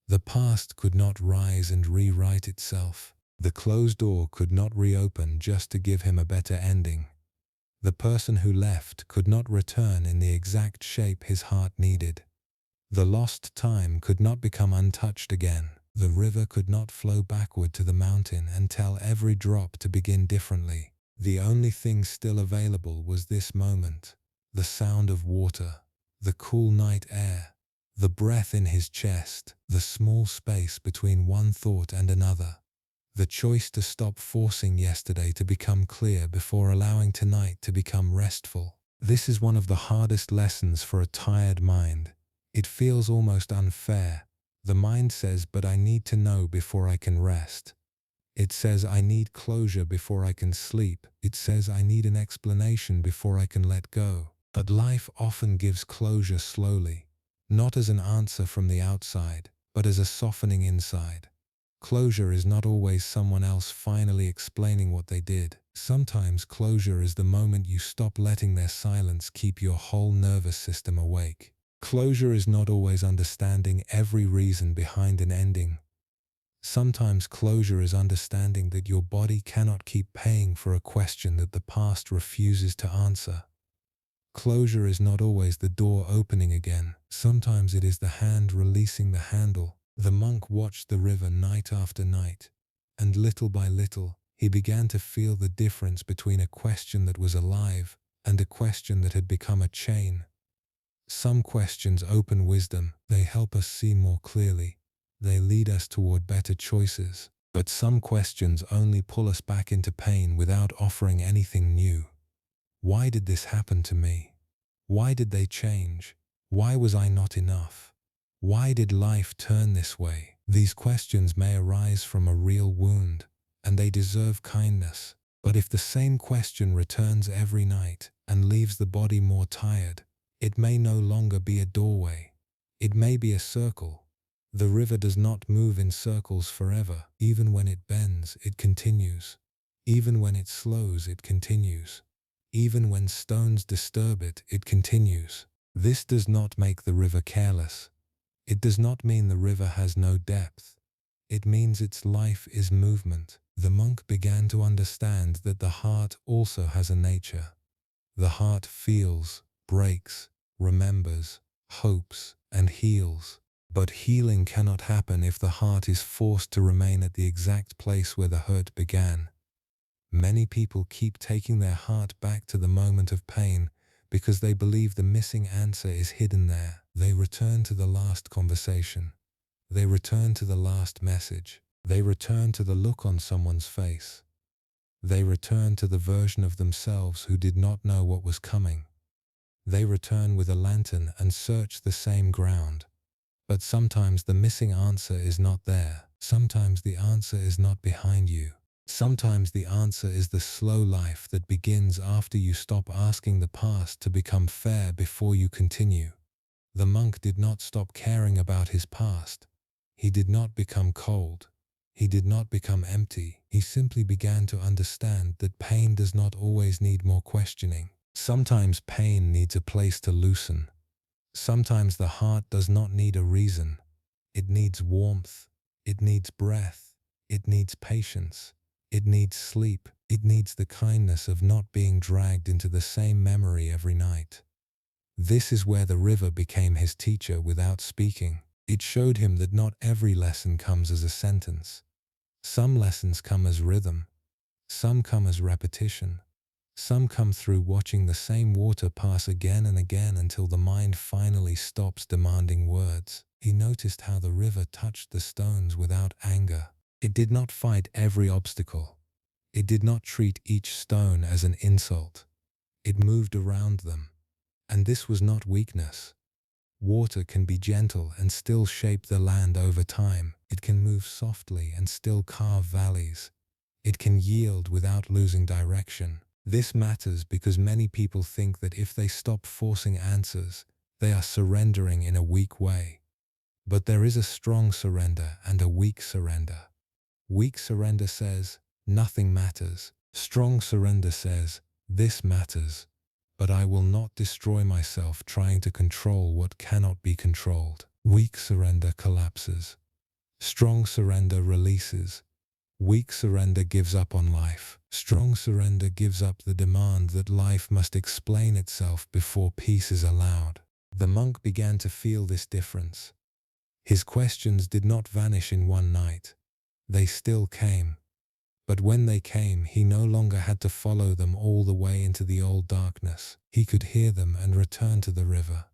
A: The past could not rise and rewrite itself. The closed door could not reopen just to give him a better ending. The person who left could not return in the exact shape his heart needed. The lost time could not become untouched again. The river could not flow backward to the mountain and tell every drop to begin differently. The only thing still available was this moment, the sound of water, the cool night air, the breath in his chest, the small space between one thought and another. The choice to stop forcing yesterday to become clear before allowing tonight to become restful. This is one of the hardest lessons for a tired mind. It feels almost unfair. The mind says, but I need to know before I can rest. It says I need closure before I can sleep. It says I need an explanation before I can let go. But life often gives closure slowly, not as an answer from the outside, but as a softening inside. Closure is not always someone else finally explaining what they did. Sometimes closure is the moment you stop letting their silence keep your whole nervous system awake. Closure is not always understanding every reason behind an ending. Sometimes closure is understanding that your body cannot keep paying for a question that the past refuses to answer. Closure is not always the door opening again. Sometimes it is the hand releasing the handle. The monk watched the river night after night, and little by little, he began to feel the difference between a question that was alive and a question that had become a chain. Some questions open wisdom. They help us see more clearly. They lead us toward better choices. But some questions only pull us back into pain without offering anything new. Why did this happen to me? Why did they change? Why was I not enough? Why did life turn this way? These questions may arise from a real wound, and they deserve kindness. But if the same question returns every night and leaves the body more tired, it may no longer be a doorway. It may be a circle. The river does not move in circles forever. Even when it bends, it continues. Even when it slows, it continues. Even when stones disturb it, it continues. This does not make the river careless. It does not mean the river has no depth. It means its life is movement. The monk began to understand that the heart also has a nature. The heart feels, breaks, remembers, hopes, and heals. But healing cannot happen if the heart is forced to remain at the exact place where the hurt began. Many people keep taking their heart back to the moment of pain because they believe the missing answer is hidden there. They return to the last conversation. They return to the last message. They return to the look on someone's face. They return to the version of themselves who did not know what was coming. They return with a lantern and search the same ground. But sometimes the missing answer is not there. Sometimes the answer is not behind you. Sometimes the answer is the slow life that begins after you stop asking the past to become fair before you continue. The monk did not stop caring about his past. He did not become cold. He did not become empty. He simply began to understand that pain does not always need more questioning. Sometimes pain needs a place to loosen. Sometimes the heart does not need a reason. It needs warmth. It needs breath. It needs patience. It needs sleep. It needs the kindness of not being dragged into the same memory every night. This is where the river became his teacher without speaking. It showed him that not every lesson comes as a sentence. Some lessons come as rhythm. Some come as repetition. Some come through watching the same water pass again and again until the mind finally stops demanding words. He noticed how the river touched the stones without anger. It did not fight every obstacle. It did not treat each stone as an insult. It moved around them. And this was not weakness. Water can be gentle and still shape the land over time. It can move softly and still carve valleys. It can yield without losing direction. This matters because many people think that if they stop forcing answers, they are surrendering in a weak way. But there is a strong surrender and a weak surrender. Weak surrender says, nothing matters. Strong surrender says, this matters. But I will not destroy myself trying to control what cannot be controlled. Weak surrender collapses. Strong surrender releases. Weak surrender gives up on life. Strong surrender gives up the demand that life must explain itself before peace is allowed. The monk began to feel this difference. His questions did not vanish in one night. They still came. But when they came, he no longer had to follow them all the way into the old darkness. He could hear them and return to the river.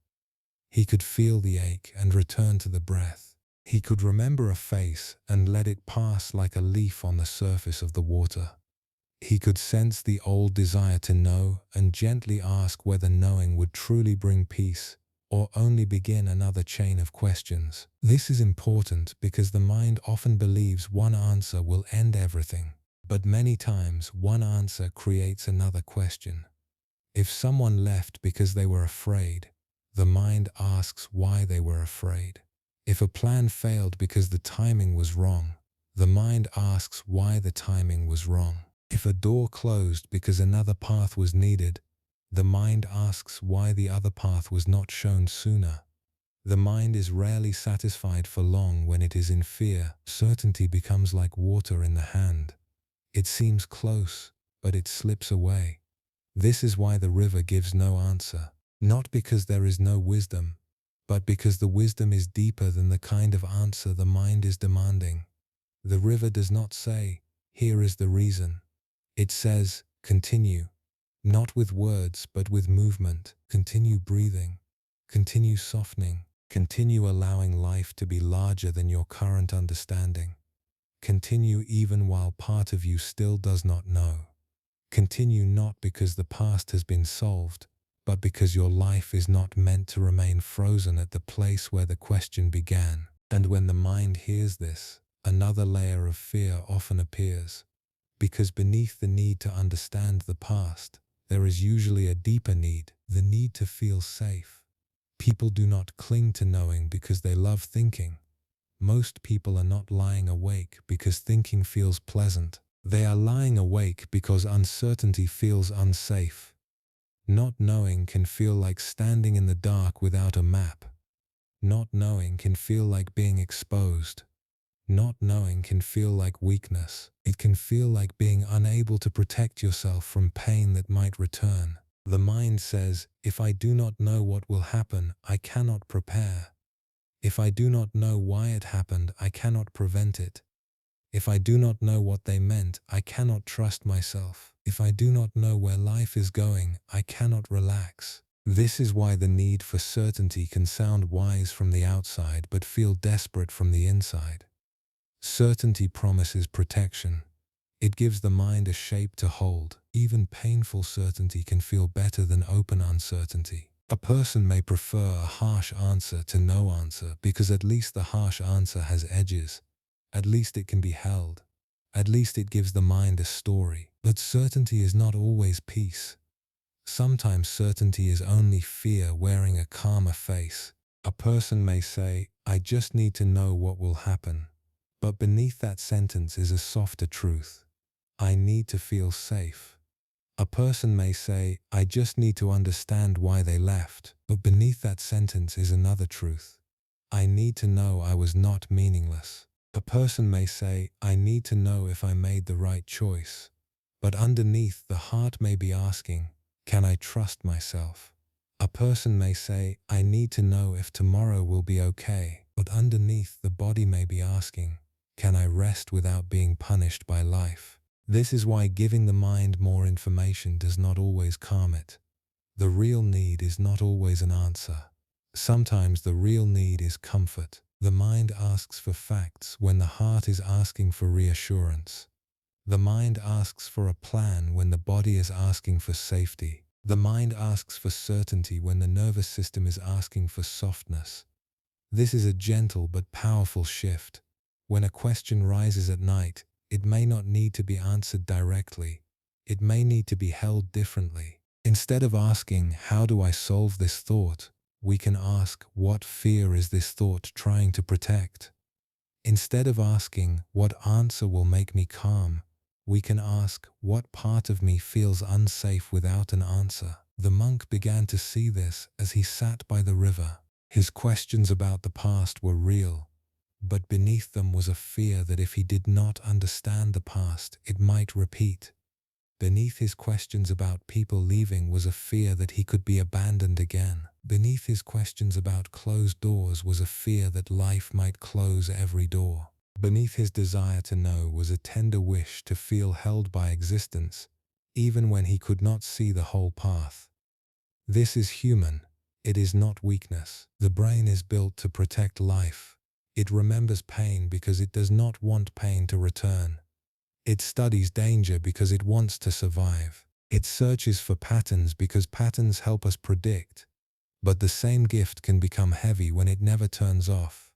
A: He could feel the ache and return to the breath. He could remember a face and let it pass like a leaf on the surface of the water. He could sense the old desire to know and gently ask whether knowing would truly bring peace or only begin another chain of questions. This is important because the mind often believes one answer will end everything. But many times, one answer creates another question. If someone left because they were afraid, the mind asks why they were afraid. If a plan failed because the timing was wrong, the mind asks why the timing was wrong. If a door closed because another path was needed, the mind asks why the other path was not shown sooner. The mind is rarely satisfied for long when it is in fear. Certainty becomes like water in the hand. It seems close, but it slips away. This is why the river gives no answer. Not because there is no wisdom, but because the wisdom is deeper than the kind of answer the mind is demanding. The river does not say, here is the reason. It says, continue. Not with words, but with movement. Continue breathing. Continue softening. Continue allowing life to be larger than your current understanding. Continue even while part of you still does not know. Continue not because the past has been solved, but because your life is not meant to remain frozen at the place where the question began. And when the mind hears this, another layer of fear often appears. Because beneath the need to understand the past, there is usually a deeper need, the need to feel safe. People do not cling to knowing because they love thinking. Most people are not lying awake because thinking feels pleasant. They are lying awake because uncertainty feels unsafe. Not knowing can feel like standing in the dark without a map. Not knowing can feel like being exposed. Not knowing can feel like weakness. It can feel like being unable to protect yourself from pain that might return. The mind says, if I do not know what will happen, I cannot prepare. If I do not know why it happened, I cannot prevent it. If I do not know what they meant, I cannot trust myself. If I do not know where life is going, I cannot relax. This is why the need for certainty can sound wise from the outside but feel desperate from the inside. Certainty promises protection. It gives the mind a shape to hold. Even painful certainty can feel better than open uncertainty. A person may prefer a harsh answer to no answer because at least the harsh answer has edges. At least it can be held. At least it gives the mind a story. But certainty is not always peace. Sometimes certainty is only fear wearing a calmer face. A person may say, I just need to know what will happen. But beneath that sentence is a softer truth. I need to feel safe. A person may say, I just need to understand why they left. But beneath that sentence is another truth. I need to know I was not meaningless. A person may say, I need to know if I made the right choice. But underneath, the heart may be asking, can I trust myself? A person may say, I need to know if tomorrow will be okay. But underneath, the body may be asking, can I rest without being punished by life? This is why giving the mind more information does not always calm it. The real need is not always an answer. Sometimes the real need is comfort. The mind asks for facts when the heart is asking for reassurance. The mind asks for a plan when the body is asking for safety. The mind asks for certainty when the nervous system is asking for softness. This is a gentle but powerful shift. When a question rises at night, it may not need to be answered directly. It may need to be held differently. Instead of asking, how do I solve this thought? We can ask, what fear is this thought trying to protect? Instead of asking, what answer will make me calm? We can ask, what part of me feels unsafe without an answer? The monk began to see this as he sat by the river. His questions about the past were real, but beneath them was a fear that if he did not understand the past, it might repeat. Beneath his questions about people leaving was a fear that he could be abandoned again. Beneath his questions about closed doors was a fear that life might close every door. Beneath his desire to know was a tender wish to feel held by existence, even when he could not see the whole path. This is human. It is not weakness. The brain is built to protect life. It remembers pain because it does not want pain to return. It studies danger because it wants to survive. It searches for patterns because patterns help us predict. But the same gift can become heavy when it never turns off.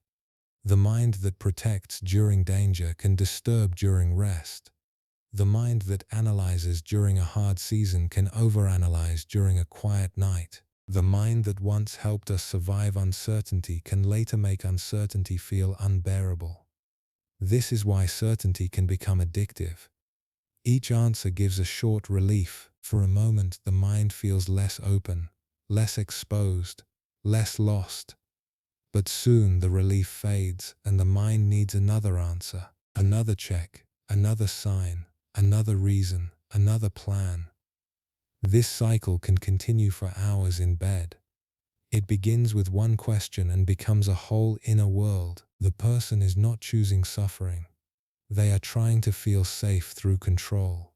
A: The mind that protects during danger can disturb during rest. The mind that analyzes during a hard season can overanalyze during a quiet night. The mind that once helped us survive uncertainty can later make uncertainty feel unbearable. This is why certainty can become addictive. Each answer gives a short relief. For a moment, the mind feels less open, less exposed, less lost. But soon the relief fades and the mind needs another answer, another check, another sign, another reason, another plan. This cycle can continue for hours in bed. It begins with one question and becomes a whole inner world. The person is not choosing suffering. They are trying to feel safe through control.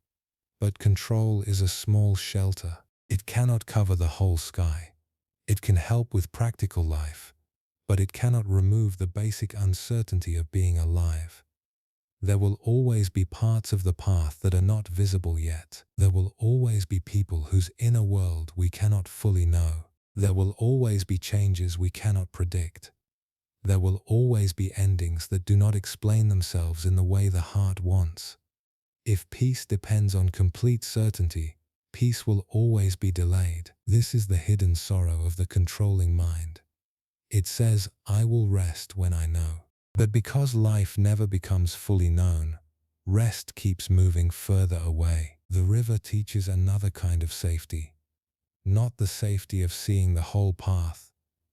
A: But control is a small shelter. It cannot cover the whole sky. It can help with practical life, but it cannot remove the basic uncertainty of being alive. There will always be parts of the path that are not visible yet. There will always be people whose inner world we cannot fully know. There will always be changes we cannot predict. There will always be endings that do not explain themselves in the way the heart wants. If peace depends on complete certainty, peace will always be delayed. This is the hidden sorrow of the controlling mind. It says, I will rest when I know. But because life never becomes fully known, rest keeps moving further away. The river teaches another kind of safety. Not the safety of seeing the whole path,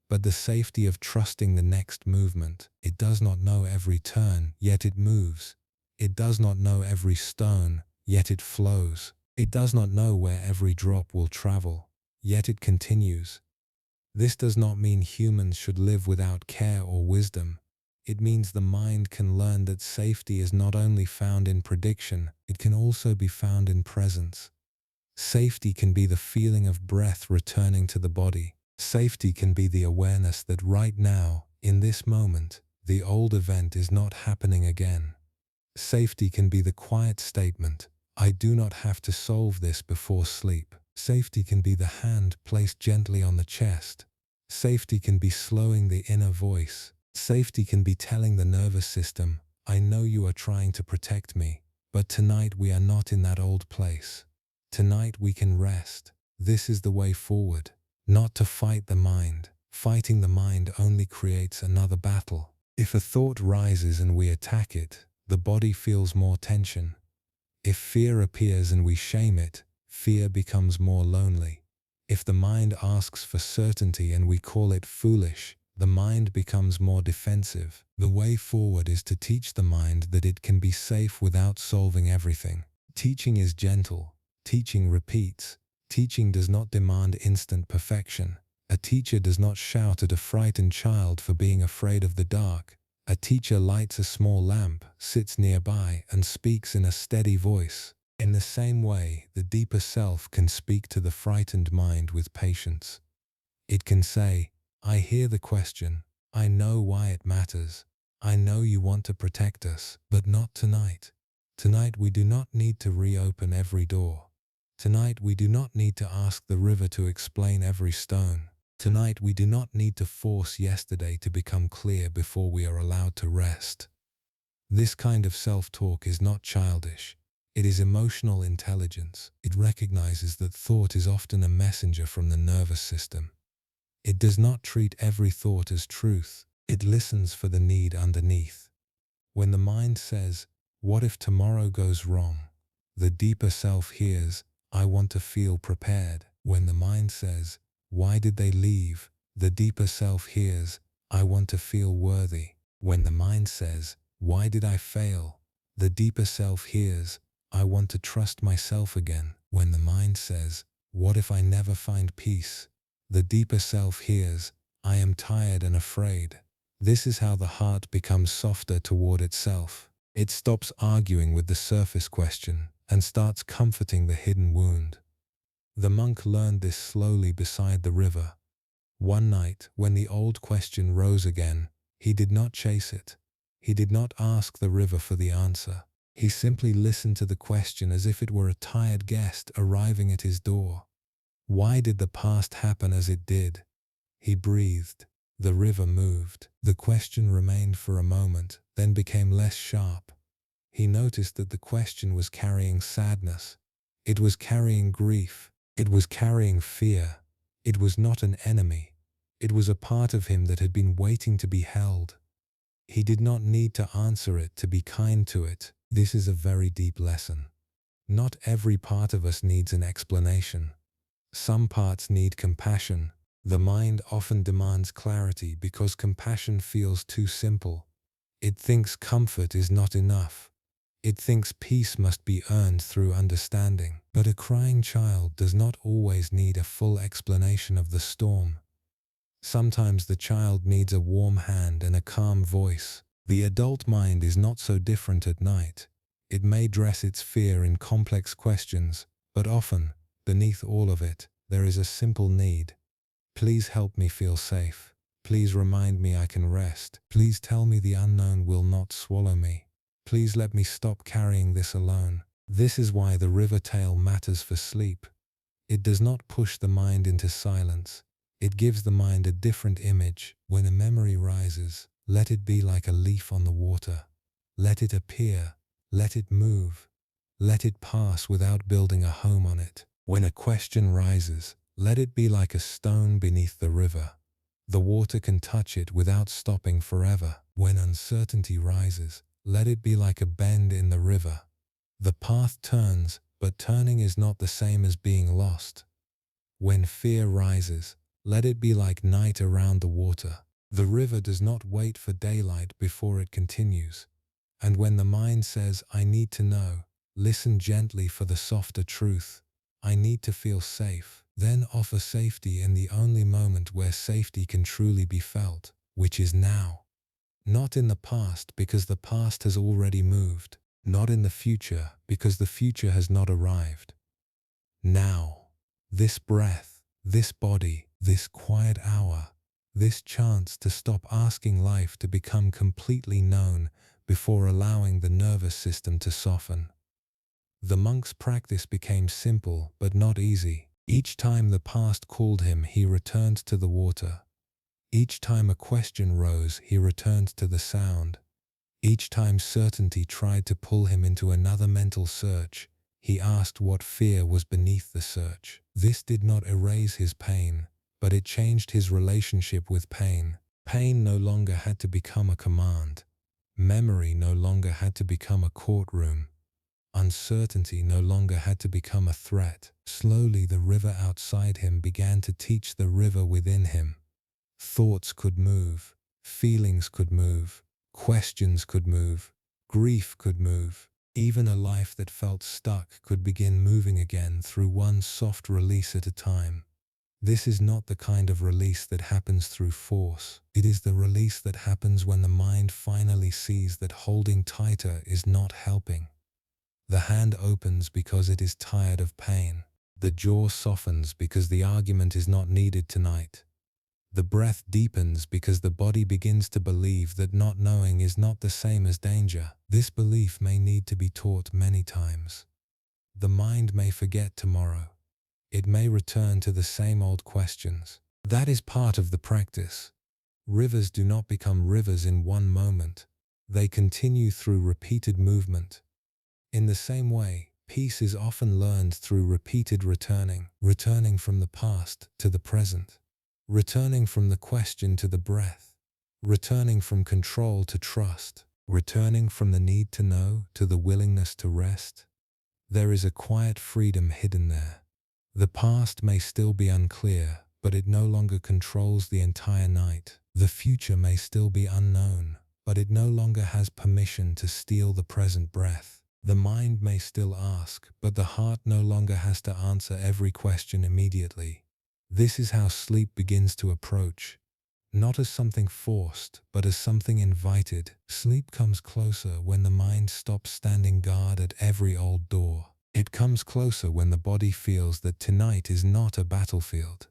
A: but the safety of trusting the next movement. It does not know every turn, yet it moves. It does not know every stone, yet it flows. It does not know where every drop will travel, yet it continues. This does not mean humans should live without care or wisdom. It means the mind can learn that safety is not only found in prediction, it can also be found in presence. Safety can be the feeling of breath returning to the body. Safety can be the awareness that right now, in this moment, the old event is not happening again. Safety can be the quiet statement, I do not have to solve this before sleep. Safety can be the hand placed gently on the chest. Safety can be slowing the inner voice. Safety can be telling the nervous system, I know you are trying to protect me, but tonight we are not in that old place. Tonight we can rest. This is the way forward. Not to fight the mind. Fighting the mind only creates another battle. If a thought rises and we attack it, the body feels more tension. If fear appears and we shame it, fear becomes more lonely. If the mind asks for certainty and we call it foolish, the mind becomes more defensive. The way forward is to teach the mind that it can be safe without solving everything. Teaching is gentle. Teaching repeats. Teaching does not demand instant perfection. A teacher does not shout at a frightened child for being afraid of the dark. A teacher lights a small lamp, sits nearby, and speaks in a steady voice. In the same way, the deeper self can speak to the frightened mind with patience. It can say, I hear the question. I know why it matters. I know you want to protect us, but not tonight. Tonight we do not need to reopen every door. Tonight we do not need to ask the river to explain every stone. Tonight we do not need to force yesterday to become clear before we are allowed to rest. This kind of self-talk is not childish. It is emotional intelligence. It recognizes that thought is often a messenger from the nervous system. It does not treat every thought as truth. It listens for the need underneath. When the mind says, what if tomorrow goes wrong? The deeper self hears, I want to feel prepared. When the mind says, why did they leave? The deeper self hears, I want to feel worthy. When the mind says, why did I fail? The deeper self hears, I want to trust myself again. When the mind says, what if I never find peace? The deeper self hears, I am tired and afraid. This is how the heart becomes softer toward itself. It stops arguing with the surface question and starts comforting the hidden wound. The monk learned this slowly beside the river. One night, when the old question rose again, he did not chase it. He did not ask the river for the answer. He simply listened to the question as if it were a tired guest arriving at his door. Why did the past happen as it did? He breathed. The river moved. The question remained for a moment, then became less sharp. He noticed that the question was carrying sadness. It was carrying grief. It was carrying fear. It was not an enemy. It was a part of him that had been waiting to be held. He did not need to answer it to be kind to it. This is a very deep lesson. Not every part of us needs an explanation. Some parts need compassion. The mind often demands clarity because compassion feels too simple. It thinks comfort is not enough. It thinks peace must be earned through understanding. But a crying child does not always need a full explanation of the storm. Sometimes the child needs a warm hand and a calm voice. The adult mind is not so different at night. It may dress its fear in complex questions, but often, beneath all of it, there is a simple need. Please help me feel safe. Please remind me I can rest. Please tell me the unknown will not swallow me. Please let me stop carrying this alone. This is why the river tale matters for sleep. It does not push the mind into silence. It gives the mind a different image. When a memory rises, let it be like a leaf on the water. Let it appear. Let it move. Let it pass without building a home on it. When a question rises, let it be like a stone beneath the river. The water can touch it without stopping forever. When uncertainty rises, let it be like a bend in the river. The path turns, but turning is not the same as being lost. When fear rises, Let it be like night around the water. The river does not wait for daylight before it continues. And when the mind says, I need to know, listen gently for the softer truth. I need to feel safe. Then offer safety in the only moment where safety can truly be felt, which is now. Not in the past, because the past has already moved. Not in the future, because the future has not arrived. Now. This breath, this body, this quiet hour, this chance to stop asking life to become completely known before allowing the nervous system to soften. The monk's practice became simple but not easy. Each time the past called him, he returned to the water. Each time a question rose, he returned to the sound. Each time certainty tried to pull him into another mental search, he asked what fear was beneath the search. This did not erase his pain, but it changed his relationship with pain. Pain no longer had to become a command. Memory no longer had to become a courtroom. Uncertainty no longer had to become a threat. Slowly the river outside him began to teach the river within him. Thoughts could move, feelings could move, questions could move, grief could move. Even a life that felt stuck could begin moving again through one soft release at a time. This is not the kind of release that happens through force. It is the release that happens when the mind finally sees that holding tighter is not helping. The hand opens because it is tired of pain. The jaw softens because the argument is not needed tonight. The breath deepens because the body begins to believe that not knowing is not the same as danger. This belief may need to be taught many times. The mind may forget tomorrow. It may return to the same old questions. That is part of the practice. Rivers do not become rivers in one moment. They continue through repeated movement. In the same way, peace is often learned through repeated returning from the past to the present. Returning from the question to the breath, returning from control to trust, returning from the need to know to the willingness to rest. There is a quiet freedom hidden there. The past may still be unclear, but it no longer controls the entire night. The future may still be unknown, but it no longer has permission to steal the present breath. The mind may still ask, but the heart no longer has to answer every question immediately. This is how sleep begins to approach, not as something forced, but as something invited. Sleep comes closer when the mind stops standing guard at every old door. It comes closer when the body feels that tonight is not a battlefield.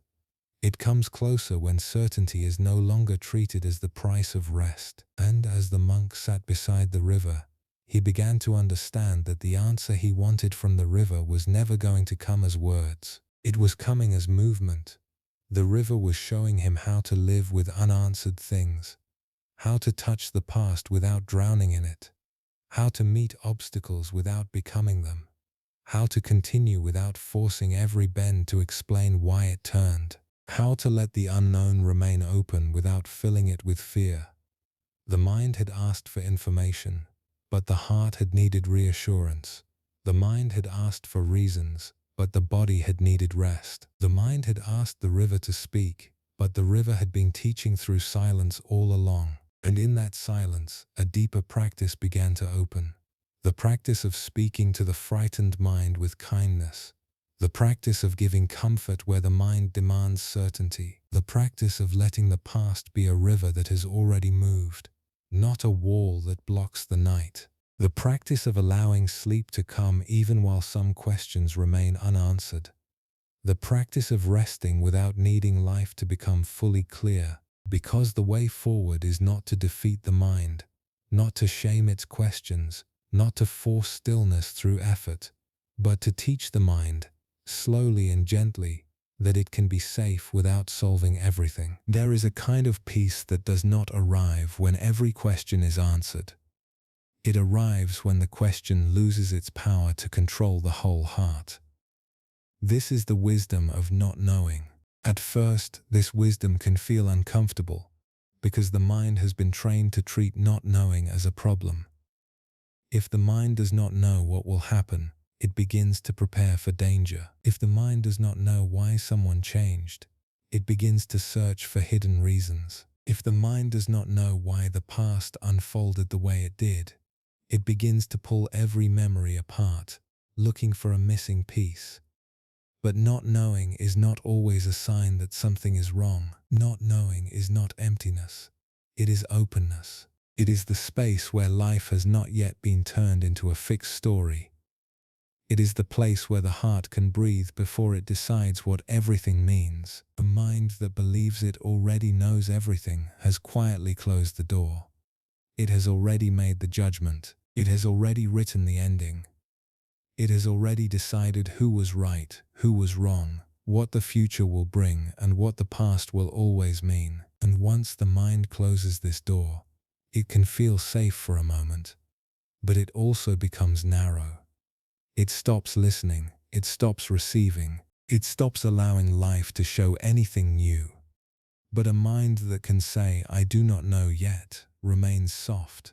A: It comes closer when certainty is no longer treated as the price of rest. And as the monk sat beside the river, he began to understand that the answer he wanted from the river was never going to come as words. It was coming as movement. The river was showing him how to live with unanswered things, how to touch the past without drowning in it, how to meet obstacles without becoming them, how to continue without forcing every bend to explain why it turned, how to let the unknown remain open without filling it with fear. The mind had asked for information, but the heart had needed reassurance. The mind had asked for reasons, but the body had needed rest. The mind had asked the river to speak, but the river had been teaching through silence all along. And in that silence, a deeper practice began to open. The practice of speaking to the frightened mind with kindness. The practice of giving comfort where the mind demands certainty. The practice of letting the past be a river that has already moved, not a wall that blocks the night. The practice of allowing sleep to come even while some questions remain unanswered. The practice of resting without needing life to become fully clear, because the way forward is not to defeat the mind, not to shame its questions, not to force stillness through effort, but to teach the mind, slowly and gently, that it can be safe without solving everything. There is a kind of peace that does not arrive when every question is answered. It arrives when the question loses its power to control the whole heart. This is the wisdom of not knowing. At first, this wisdom can feel uncomfortable because the mind has been trained to treat not knowing as a problem. If the mind does not know what will happen, it begins to prepare for danger. If the mind does not know why someone changed, It begins to search for hidden reasons. If the mind does not know why the past unfolded the way it did, it begins to pull every memory apart, looking for a missing piece. But not knowing is not always a sign that something is wrong. Not knowing is not emptiness. It is openness. It is the space where life has not yet been turned into a fixed story. It is the place where the heart can breathe before it decides what everything means. A mind that believes it already knows everything has quietly closed the door. It has already made the judgment. It has already written the ending. It has already decided who was right, who was wrong, what the future will bring, and what the past will always mean. And once the mind closes this door, it can feel safe for a moment, but it also becomes narrow. It stops listening, it stops receiving, it stops allowing life to show anything new. But a mind that can say, "I do not know yet," remains soft.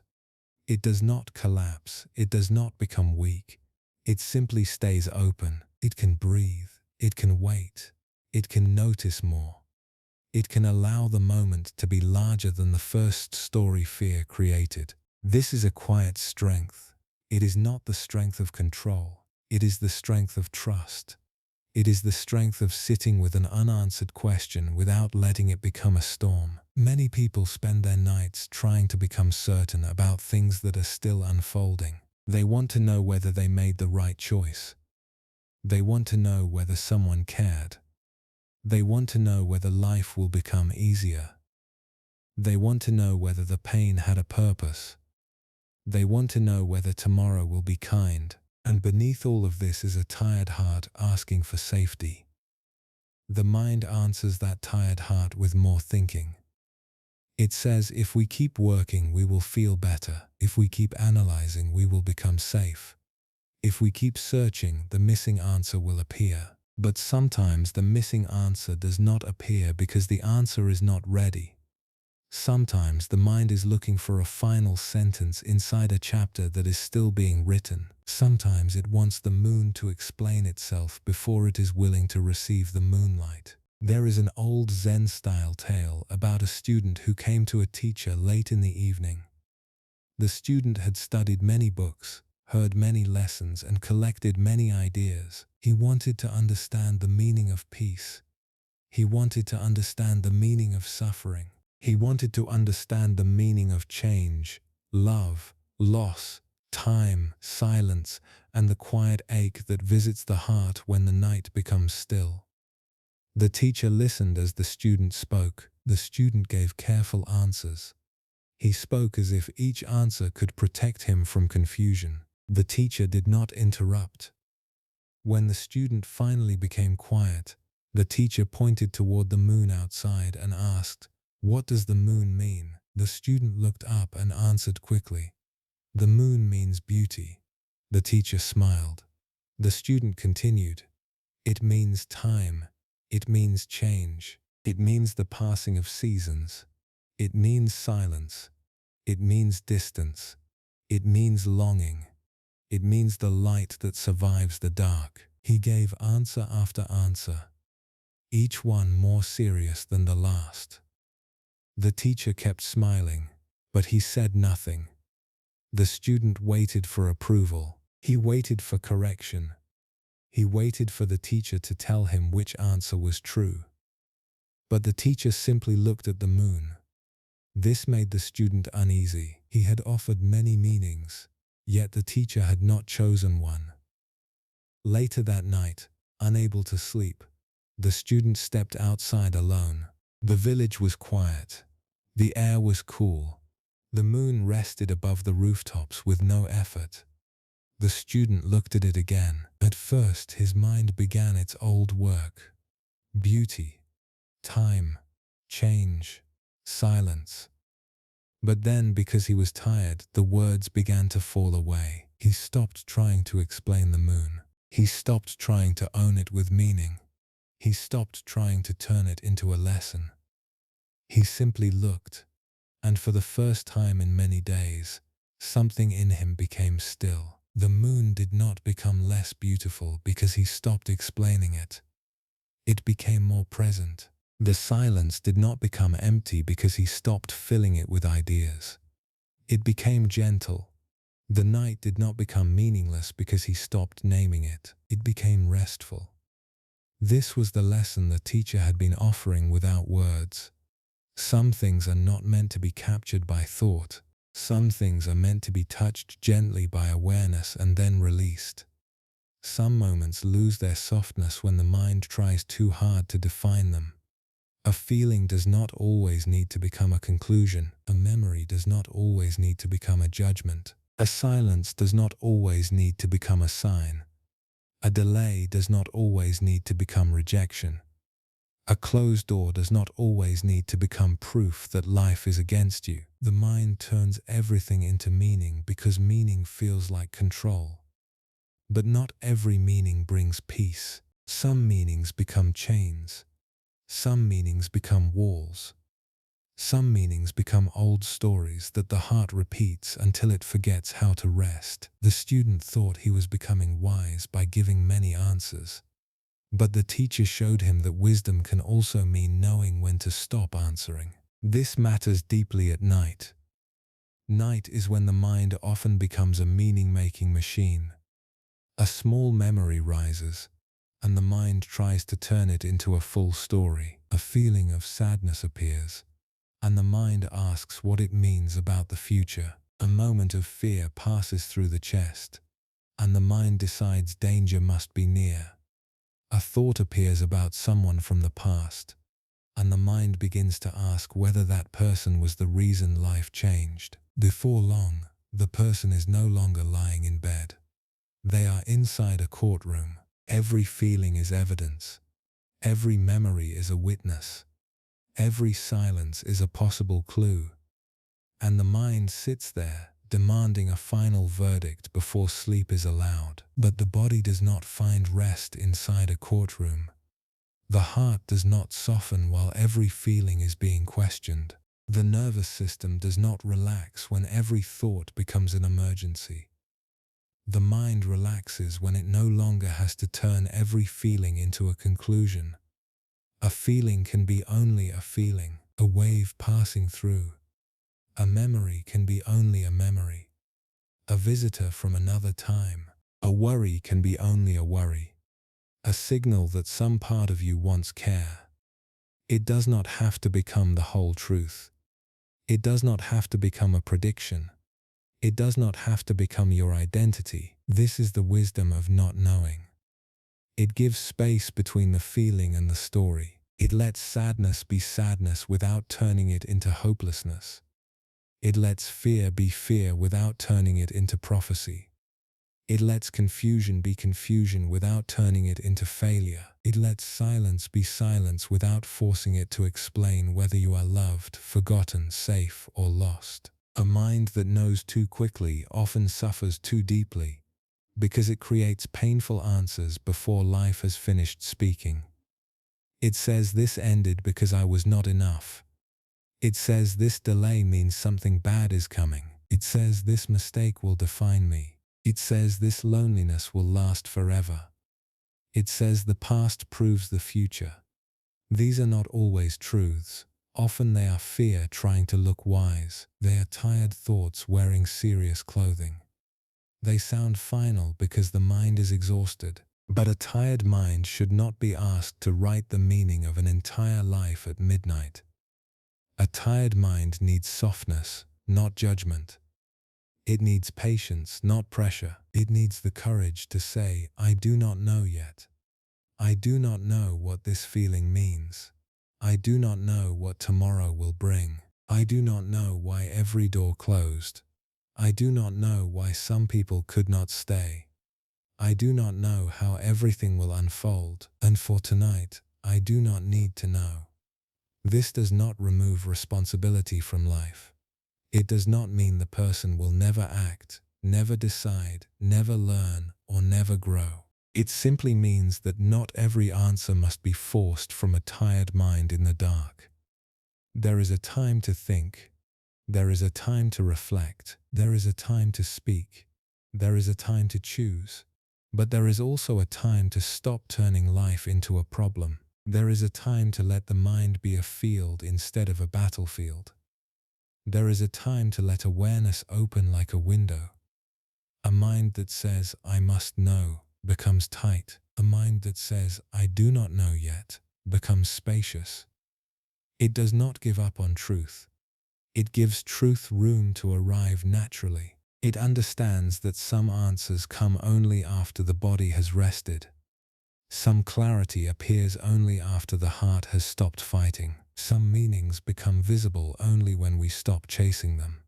A: It does not collapse, it does not become weak. It simply stays open. It can breathe, it can wait, it can notice more. It can allow the moment to be larger than the first story fear created. This is a quiet strength. It is not the strength of control. It is the strength of trust. It is the strength of sitting with an unanswered question without letting it become a storm. Many people spend their nights trying to become certain about things that are still unfolding. They want to know whether they made the right choice. They want to know whether someone cared. They want to know whether life will become easier. They want to know whether the pain had a purpose. They want to know whether tomorrow will be kind. And beneath all of this is a tired heart asking for safety. The mind answers that tired heart with more thinking. It says, if we keep working, we will feel better. If we keep analyzing, we will become safe. If we keep searching, the missing answer will appear. But sometimes the missing answer does not appear because the answer is not ready. Sometimes the mind is looking for a final sentence inside a chapter that is still being written. Sometimes it wants the moon to explain itself before it is willing to receive the moonlight. There is an old Zen-style tale about a student who came to a teacher late in the evening. The student had studied many books, heard many lessons, and collected many ideas. He wanted to understand the meaning of peace. He wanted to understand the meaning of suffering. He wanted to understand the meaning of change, love, loss, time, silence, and the quiet ache that visits the heart when the night becomes still. The teacher listened as the student spoke. The student gave careful answers. He spoke as if each answer could protect him from confusion. The teacher did not interrupt. When the student finally became quiet, the teacher pointed toward the moon outside and asked, "What does the moon mean?" The student looked up and answered quickly, "The moon means beauty." The teacher smiled. The student continued, "It means time. It means change. It means the passing of seasons. It means silence. It means distance. It means longing. It means the light that survives the dark." He gave answer after answer, each one more serious than the last. The teacher kept smiling, but he said nothing. The student waited for approval. He waited for correction. He waited for the teacher to tell him which answer was true. But the teacher simply looked at the moon. This made the student uneasy. He had offered many meanings, yet the teacher had not chosen one. Later that night, unable to sleep, the student stepped outside alone. The village was quiet. The air was cool. The moon rested above the rooftops with no effort. The student looked at it again. At first, his mind began its old work. Beauty, time, change, silence. But then, because he was tired, the words began to fall away. He stopped trying to explain the moon. He stopped trying to own it with meaning. He stopped trying to turn it into a lesson. He simply looked, and for the first time in many days, something in him became still. The moon did not become less beautiful because he stopped explaining it. It became more present. The silence did not become empty because he stopped filling it with ideas. It became gentle. The night did not become meaningless because he stopped naming it. It became restful. This was the lesson the teacher had been offering without words. Some things are not meant to be captured by thought. Some things are meant to be touched gently by awareness and then released. Some moments lose their softness when the mind tries too hard to define them. A feeling does not always need to become a conclusion. A memory does not always need to become a judgment. A silence does not always need to become a sign. A delay does not always need to become rejection. A closed door does not always need to become proof that life is against you. The mind turns everything into meaning because meaning feels like control. But not every meaning brings peace. Some meanings become chains. Some meanings become walls. Some meanings become old stories that the heart repeats until it forgets how to rest. The student thought he was becoming wise by giving many answers. But the teacher showed him that wisdom can also mean knowing when to stop answering. This matters deeply at night. Night is when the mind often becomes a meaning-making machine. A small memory rises, and the mind tries to turn it into a full story. A feeling of sadness appears, and the mind asks what it means about the future. A moment of fear passes through the chest, and the mind decides danger must be near. A thought appears about someone from the past, and the mind begins to ask whether that person was the reason life changed. Before long, the person is no longer lying in bed. They are inside a courtroom. Every feeling is evidence. Every memory is a witness. Every silence is a possible clue. And the mind sits there, demanding a final verdict before sleep is allowed. But the body does not find rest inside a courtroom. The heart does not soften while every feeling is being questioned. The nervous system does not relax when every thought becomes an emergency. The mind relaxes when it no longer has to turn every feeling into a conclusion. A feeling can be only a feeling, a wave passing through. A memory can be only a memory, a visitor from another time. A worry can be only a worry, a signal that some part of you wants care. It does not have to become the whole truth. It does not have to become a prediction. It does not have to become your identity. This is the wisdom of not knowing. It gives space between the feeling and the story. It lets sadness be sadness without turning it into hopelessness. It lets fear be fear without turning it into prophecy. It lets confusion be confusion without turning it into failure. It lets silence be silence without forcing it to explain whether you are loved, forgotten, safe, or lost. A mind that knows too quickly often suffers too deeply, because it creates painful answers before life has finished speaking. It says this ended because I was not enough. It says this delay means something bad is coming. It says this mistake will define me. It says this loneliness will last forever. It says the past proves the future. These are not always truths. Often they are fear trying to look wise. They are tired thoughts wearing serious clothing. They sound final because the mind is exhausted. But a tired mind should not be asked to write the meaning of an entire life at midnight. A tired mind needs softness, not judgment. It needs patience, not pressure. It needs the courage to say, I do not know yet. I do not know what this feeling means. I do not know what tomorrow will bring. I do not know why every door closed. I do not know why some people could not stay. I do not know how everything will unfold. And for tonight, I do not need to know. This does not remove responsibility from life. It does not mean the person will never act, never decide, never learn, or never grow. It simply means that not every answer must be forced from a tired mind in the dark. There is a time to think. There is a time to reflect. There is a time to speak. There is a time to choose. But there is also a time to stop turning life into a problem. There is a time to let the mind be a field instead of a battlefield. There is a time to let awareness open like a window. A mind that says, I must know, becomes tight. A mind that says, I do not know yet, becomes spacious. It does not give up on truth. It gives truth room to arrive naturally. It understands that some answers come only after the body has rested. Some clarity appears only after the heart has stopped fighting. Some meanings become visible only when we stop chasing them.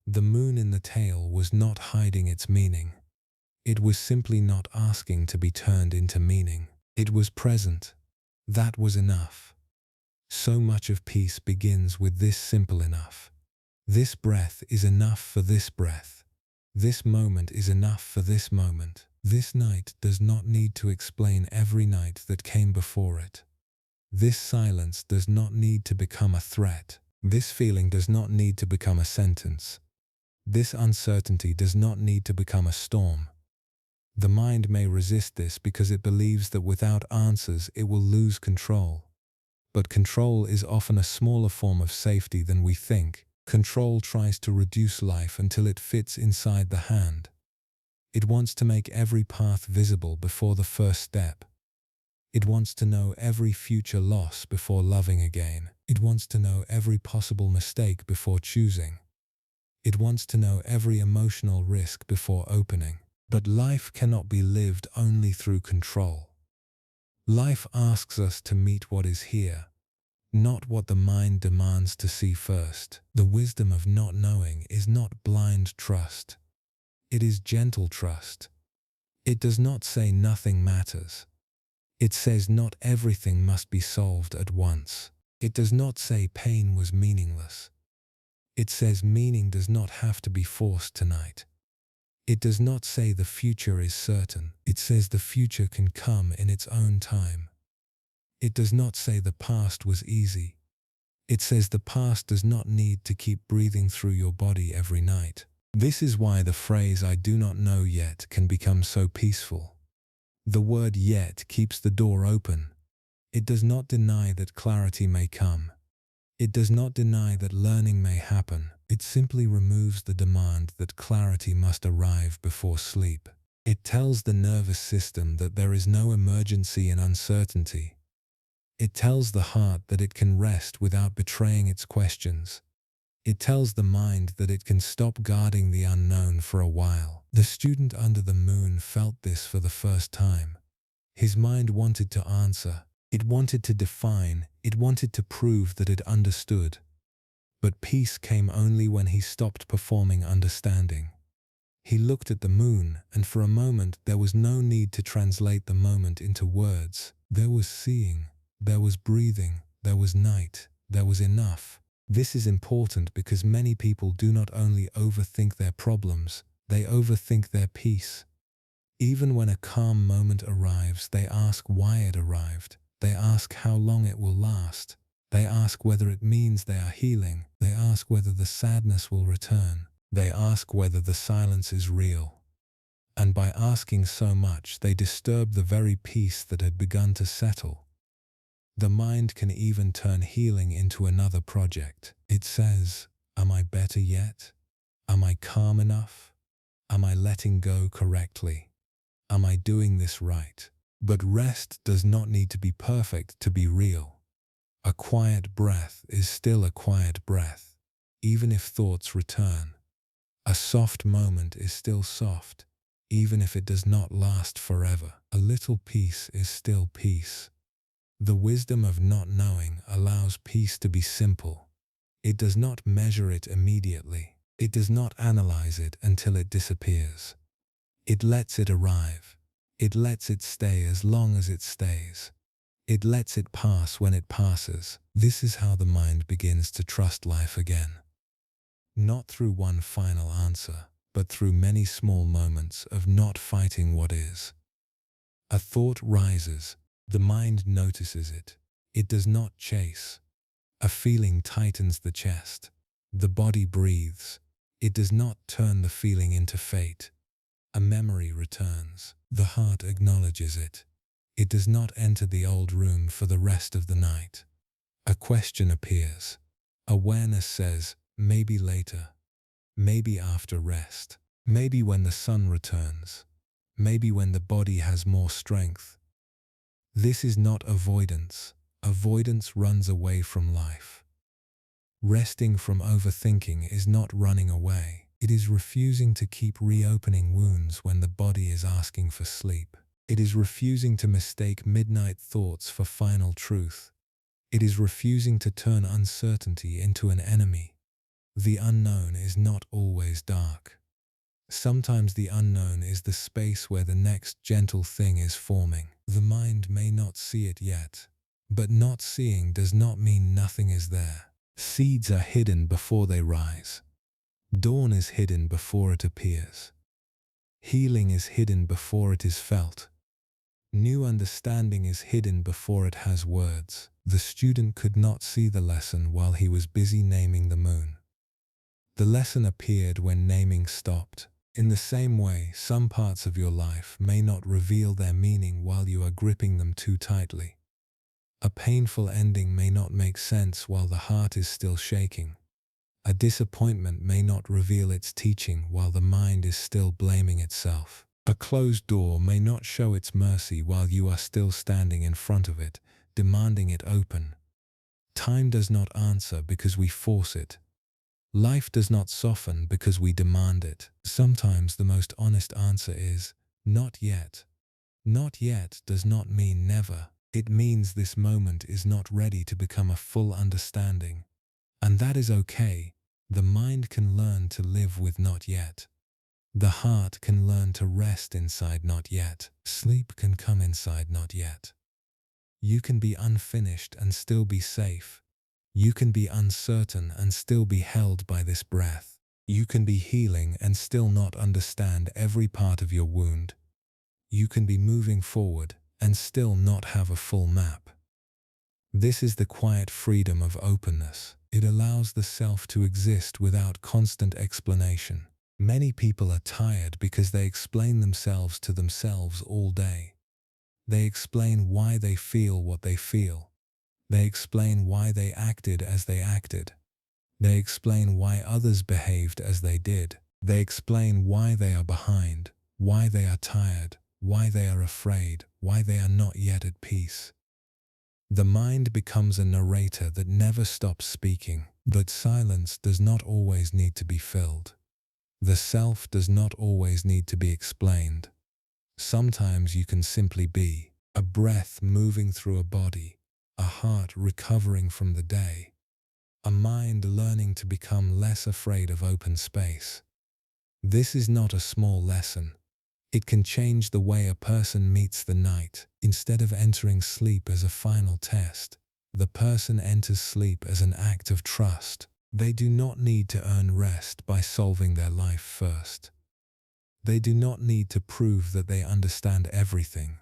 A: The moon in the tale was not hiding its meaning. It was simply not asking to be turned into meaning. It was present. That was enough. So much of peace begins with this simple enough. This breath is enough for this breath. This moment is enough for this moment. This night does not need to explain every night that came before it. This silence does not need to become a threat. This feeling does not need to become a sentence. This uncertainty does not need to become a storm. The mind may resist this because it believes that without answers it will lose control. But control is often a smaller form of safety than we think. Control tries to reduce life until it fits inside the hand. It wants to make every path visible before the first step. It wants to know every future loss before loving again. It wants to know every possible mistake before choosing. It wants to know every emotional risk before opening. But life cannot be lived only through control. Life asks us to meet what is here, not what the mind demands to see first. The wisdom of not knowing is not blind trust. It is gentle trust. It does not say nothing matters. It says not everything must be solved at once. It does not say pain was meaningless. It says meaning does not have to be forced tonight. It does not say the future is certain. It says the future can come in its own time. It does not say the past was easy. It says the past does not need to keep breathing through your body every night. This is why the phrase "I do not know yet" can become so peaceful. The word "yet" keeps the door open. It does not deny that clarity may come. It does not deny that learning may happen. It simply removes the demand that clarity must arrive before sleep. It tells the nervous system that there is no emergency in uncertainty. It tells the heart that it can rest without betraying its questions. It tells the mind that it can stop guarding the unknown for a while. The student under the moon felt this for the first time. His mind wanted to answer. It wanted to define. It wanted to prove that it understood. But peace came only when he stopped performing understanding. He looked at the moon, and for a moment there was no need to translate the moment into words. There was seeing. There was breathing. There was night. There was enough. This is important because many people do not only overthink their problems, they overthink their peace. Even when a calm moment arrives, they ask why it arrived. They ask how long it will last. They ask whether it means they are healing. They ask whether the sadness will return. They ask whether the silence is real. And by asking so much, they disturb the very peace that had begun to settle. The mind can even turn healing into another project. It says, "Am I better yet? Am I calm enough? Am I letting go correctly? Am I doing this right?" But rest does not need to be perfect to be real. A quiet breath is still a quiet breath, even if thoughts return. A soft moment is still soft, even if it does not last forever. A little peace is still peace. The wisdom of not knowing allows peace to be simple. It does not measure it immediately. It does not analyze it until it disappears. It lets it arrive. It lets it stay as long as it stays. It lets it pass when it passes. This is how the mind begins to trust life again. Not through one final answer, but through many small moments of not fighting what is. A thought rises. The mind notices it. It does not chase. A feeling tightens the chest. The body breathes. It does not turn the feeling into fate. A memory returns. The heart acknowledges it. It does not enter the old room for the rest of the night. A question appears. Awareness says, maybe later, maybe after rest, maybe when the sun returns, maybe when the body has more strength. This is not avoidance. Avoidance runs away from life. Resting from overthinking is not running away. It is refusing to keep reopening wounds when the body is asking for sleep. It is refusing to mistake midnight thoughts for final truth. It is refusing to turn uncertainty into an enemy. The unknown is not always dark. Sometimes the unknown is the space where the next gentle thing is forming. The mind may not see it yet, but not seeing does not mean nothing is there. Seeds are hidden before they rise. Dawn is hidden before it appears. Healing is hidden before it is felt. New understanding is hidden before it has words. The student could not see the lesson while he was busy naming the moon. The lesson appeared when naming stopped. In the same way, some parts of your life may not reveal their meaning while you are gripping them too tightly. A painful ending may not make sense while the heart is still shaking. A disappointment may not reveal its teaching while the mind is still blaming itself. A closed door may not show its mercy while you are still standing in front of it, demanding it open. Time does not answer because we force it. Life does not soften because we demand it. Sometimes the most honest answer is, not yet. Not yet does not mean never. It means this moment is not ready to become a full understanding. And that is okay. The mind can learn to live with not yet. The heart can learn to rest inside not yet. Sleep can come inside not yet. You can be unfinished and still be safe. You can be uncertain and still be held by this breath. You can be healing and still not understand every part of your wound. You can be moving forward and still not have a full map. This is the quiet freedom of openness. It allows the self to exist without constant explanation. Many people are tired because they explain themselves to themselves all day. They explain why they feel what they feel. They explain why they acted as they acted. They explain why others behaved as they did. They explain why they are behind, why they are tired, why they are afraid, why they are not yet at peace. The mind becomes a narrator that never stops speaking, but silence does not always need to be filled. The self does not always need to be explained. Sometimes you can simply be a breath moving through a body, a heart recovering from the day, a mind learning to become less afraid of open space. This is not a small lesson. It can change the way a person meets the night. Instead of entering sleep as a final test, the person enters sleep as an act of trust. They do not need to earn rest by solving their life first. They do not need to prove that they understand everything.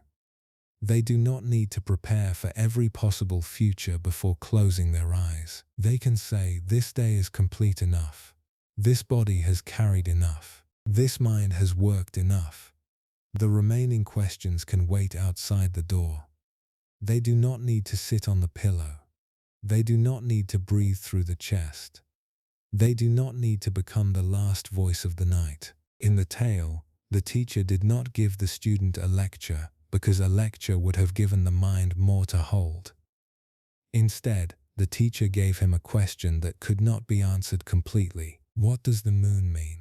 A: They do not need to prepare for every possible future before closing their eyes. They can say, this day is complete enough. This body has carried enough. This mind has worked enough. The remaining questions can wait outside the door. They do not need to sit on the pillow. They do not need to breathe through the chest. They do not need to become the last voice of the night. In the tale, the teacher did not give the student a lecture because a lecture would have given the mind more to hold. Instead, the teacher gave him a question that could not be answered completely. What does the moon mean?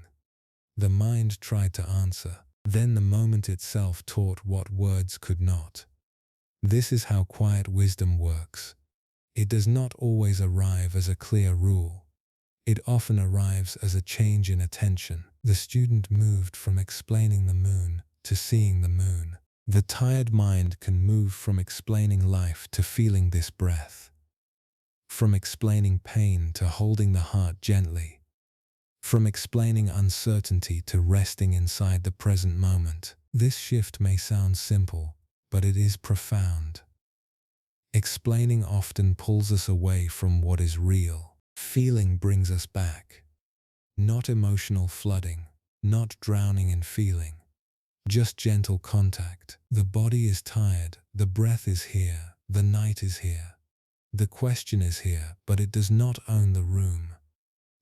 A: The mind tried to answer. Then the moment itself taught what words could not. This is how quiet wisdom works. It does not always arrive as a clear rule. It often arrives as a change in attention. The student moved from explaining the moon to seeing the moon. The tired mind can move from explaining life to feeling this breath. From explaining pain to holding the heart gently. From explaining uncertainty to resting inside the present moment. This shift may sound simple, but it is profound. Explaining often pulls us away from what is real. Feeling brings us back. Not emotional flooding, not drowning in feeling, just gentle contact. The body is tired, the breath is here, the night is here. The question is here, but it does not own the room.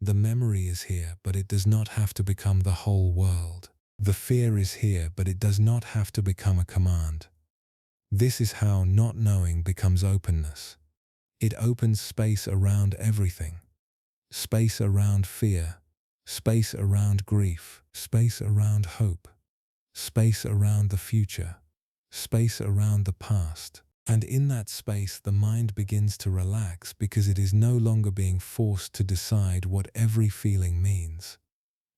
A: The memory is here, but it does not have to become the whole world. The fear is here, but it does not have to become a command. This is how not knowing becomes openness. It opens space around everything. Space around fear, space around grief, space around hope, space around the future, space around the past. And in that space, the mind begins to relax because it is no longer being forced to decide what every feeling means.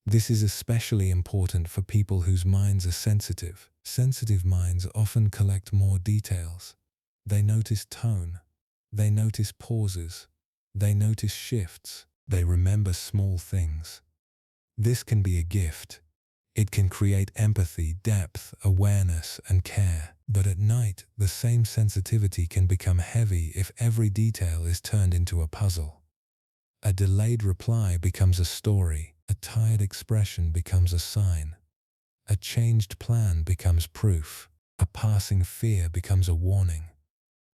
A: This is especially important for people whose minds are sensitive. Sensitive minds often collect more details. They notice tone. They notice pauses. They notice shifts. They remember small things. This can be a gift. It can create empathy, depth, awareness, and care. But at night, the same sensitivity can become heavy if every detail is turned into a puzzle. A delayed reply becomes a story. A tired expression becomes a sign. A changed plan becomes proof. A passing fear becomes a warning.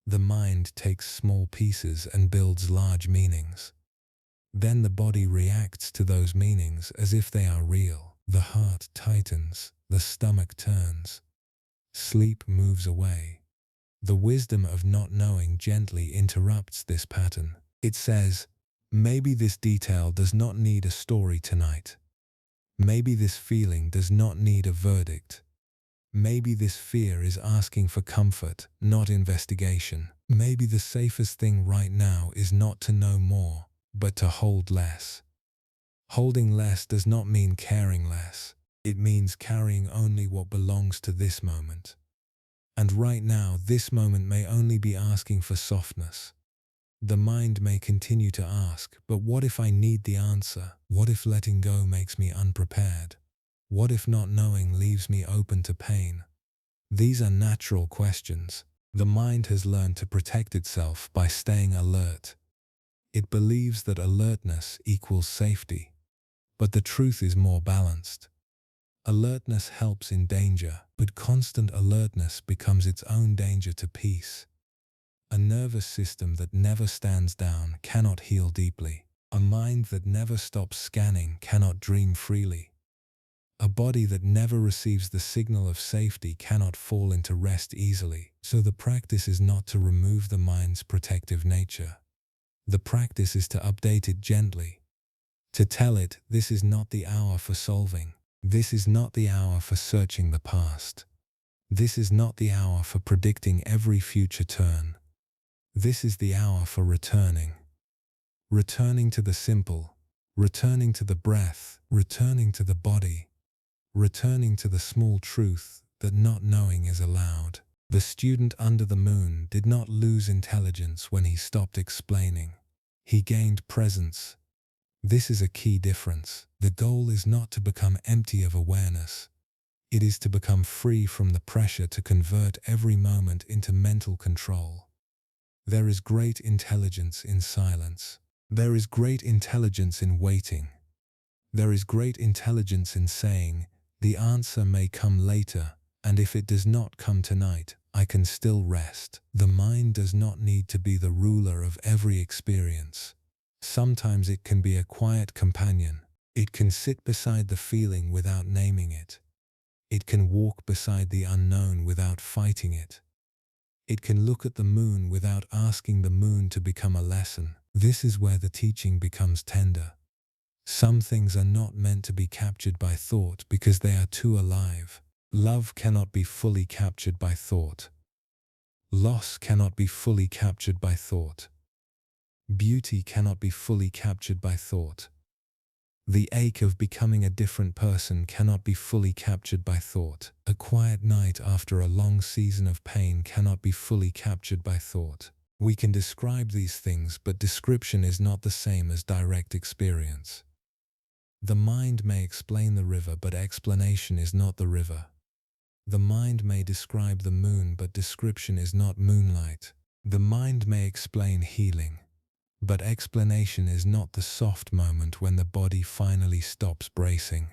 A: The mind takes small pieces and builds large meanings. Then the body reacts to those meanings as if they are real. The heart tightens, the stomach turns. Sleep moves away. The wisdom of not knowing gently interrupts this pattern. It says, maybe this detail does not need a story tonight. Maybe this feeling does not need a verdict. Maybe this fear is asking for comfort, not investigation. Maybe the safest thing right now is not to know more, but to hold less. Holding less does not mean caring less. It means carrying only what belongs to this moment. And right now, this moment may only be asking for softness. The mind may continue to ask, but what if I need the answer? What if letting go makes me unprepared? What if not knowing leaves me open to pain? These are natural questions. The mind has learned to protect itself by staying alert. It believes that alertness equals safety. But the truth is more balanced. Alertness helps in danger, but constant alertness becomes its own danger to peace. A nervous system that never stands down cannot heal deeply. A mind that never stops scanning cannot dream freely. A body that never receives the signal of safety cannot fall into rest easily. So the practice is not to remove the mind's protective nature. The practice is to update it gently. To tell it, this is not the hour for solving. This is not the hour for searching the past. This is not the hour for predicting every future turn. This is the hour for returning. Returning to the simple. Returning to the breath. Returning to the body. Returning to the small truth that not knowing is allowed. The student under the moon did not lose intelligence when he stopped explaining. He gained presence. This is a key difference. The goal is not to become empty of awareness. It is to become free from the pressure to convert every moment into mental control. There is great intelligence in silence. There is great intelligence in waiting. There is great intelligence in saying, the answer may come later, and if it does not come tonight, I can still rest. The mind does not need to be the ruler of every experience. Sometimes it can be a quiet companion. It can sit beside the feeling without naming it. It can walk beside the unknown without fighting it. It can look at the moon without asking the moon to become a lesson. This is where the teaching becomes tender. Some things are not meant to be captured by thought because they are too alive. Love cannot be fully captured by thought. Loss cannot be fully captured by thought. Beauty cannot be fully captured by thought. The ache of becoming a different person cannot be fully captured by thought. A quiet night after a long season of pain cannot be fully captured by thought. We can describe these things, but description is not the same as direct experience. The mind may explain the river, but explanation is not the river. The mind may describe the moon, but description is not moonlight. The mind may explain healing, but explanation is not the soft moment when the body finally stops bracing.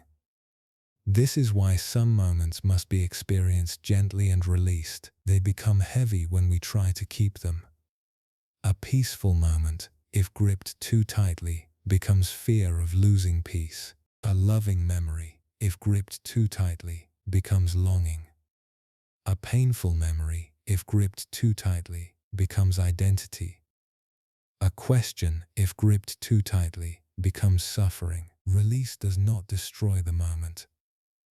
A: This is why some moments must be experienced gently and released. They become heavy when we try to keep them. A peaceful moment, if gripped too tightly, becomes fear of losing peace. A loving memory, if gripped too tightly, becomes longing. A painful memory, if gripped too tightly, becomes identity. A question, if gripped too tightly, becomes suffering. Release does not destroy the moment.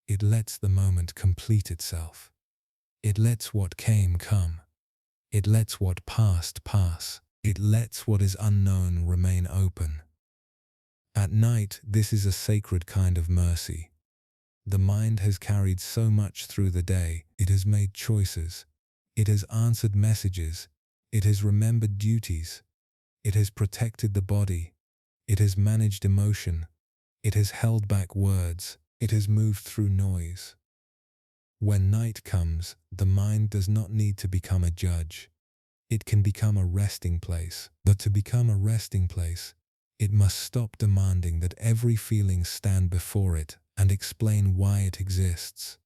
A: It lets the moment complete itself. It lets what came come. It lets what passed pass. It lets what is unknown remain open. At night, this is a sacred kind of mercy. The mind has carried so much through the day. It has made choices. It has answered messages. It has remembered duties. It has protected the body. It has managed emotion. It has held back words. It has moved through noise. When night comes, the mind does not need to become a judge. It can become a resting place. But to become a resting place, it must stop demanding that every feeling stand before it and explain why it exists.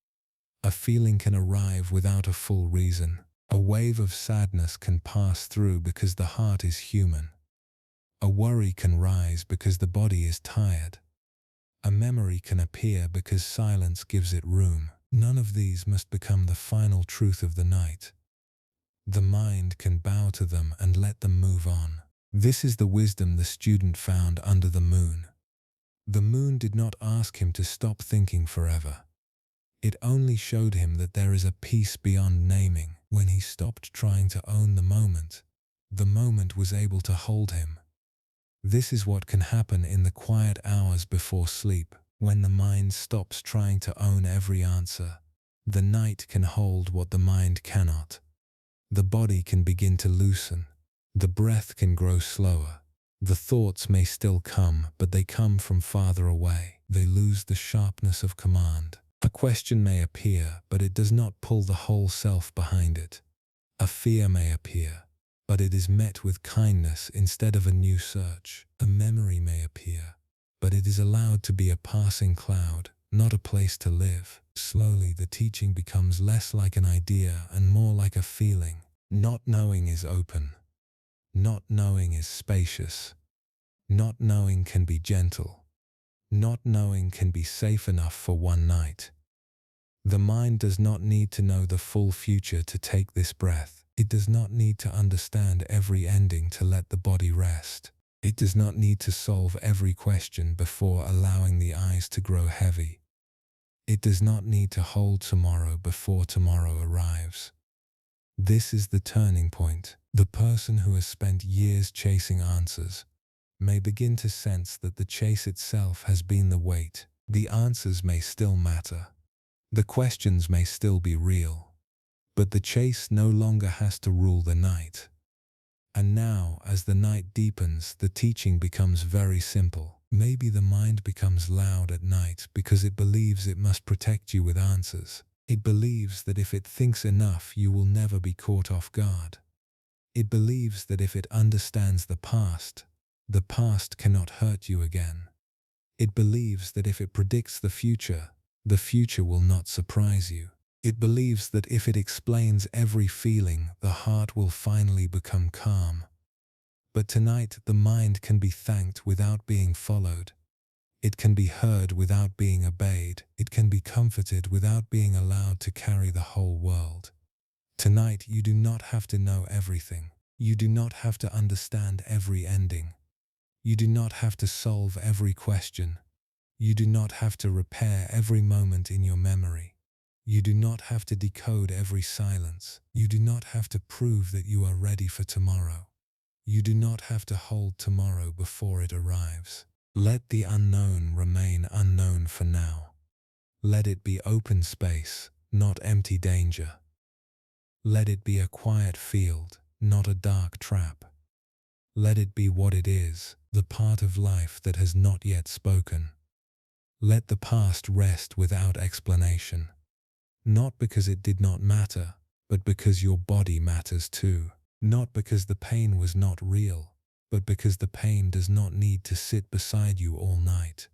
A: A feeling can arrive without a full reason. A wave of sadness can pass through because the heart is human. A worry can rise because the body is tired. A memory can appear because silence gives it room. None of these must become the final truth of the night. The mind can bow to them and let them move on. This is the wisdom the student found under the moon. The moon did not ask him to stop thinking forever. It only showed him that there is a peace beyond naming. When he stopped trying to own the moment was able to hold him. This is what can happen in the quiet hours before sleep. When the mind stops trying to own every answer, the night can hold what the mind cannot. The body can begin to loosen. The breath can grow slower. The thoughts may still come, but they come from farther away. They lose the sharpness of command. A question may appear, but it does not pull the whole self behind it. A fear may appear, but it is met with kindness instead of a new search. A memory may appear, but it is allowed to be a passing cloud, not a place to live. Slowly the teaching becomes less like an idea and more like a feeling. Not knowing is open. Not knowing is spacious. Not knowing can be gentle. Not knowing can be safe enough for one night. The mind does not need to know the full future to take this breath. It does not need to understand every ending to let the body rest. It does not need to solve every question before allowing the eyes to grow heavy. It does not need to hold tomorrow before tomorrow arrives. This is the turning point. The person who has spent years chasing answers may begin to sense that the chase itself has been the wait. The answers may still matter. The questions may still be real. But the chase no longer has to rule the night. And now, as the night deepens, the teaching becomes very simple. Maybe the mind becomes loud at night because it believes it must protect you with answers. It believes that if it thinks enough, you will never be caught off guard. It believes that if it understands the past cannot hurt you again. It believes that if it predicts the future will not surprise you. It believes that if it explains every feeling, the heart will finally become calm. But tonight, the mind can be thanked without being followed. It can be heard without being obeyed. It can be comforted without being allowed to carry the whole world. Tonight, you do not have to know everything. You do not have to understand every ending. You do not have to solve every question. You do not have to repair every moment in your memory. You do not have to decode every silence. You do not have to prove that you are ready for tomorrow. You do not have to hold tomorrow before it arrives. Let the unknown remain unknown for now. Let it be open space, not empty danger. Let it be a quiet field, not a dark trap. Let it be what it is, the part of life that has not yet spoken. Let the past rest without explanation. Not because it did not matter, but because your body matters too. Not because the pain was not real, but because the pain does not need to sit beside you all night.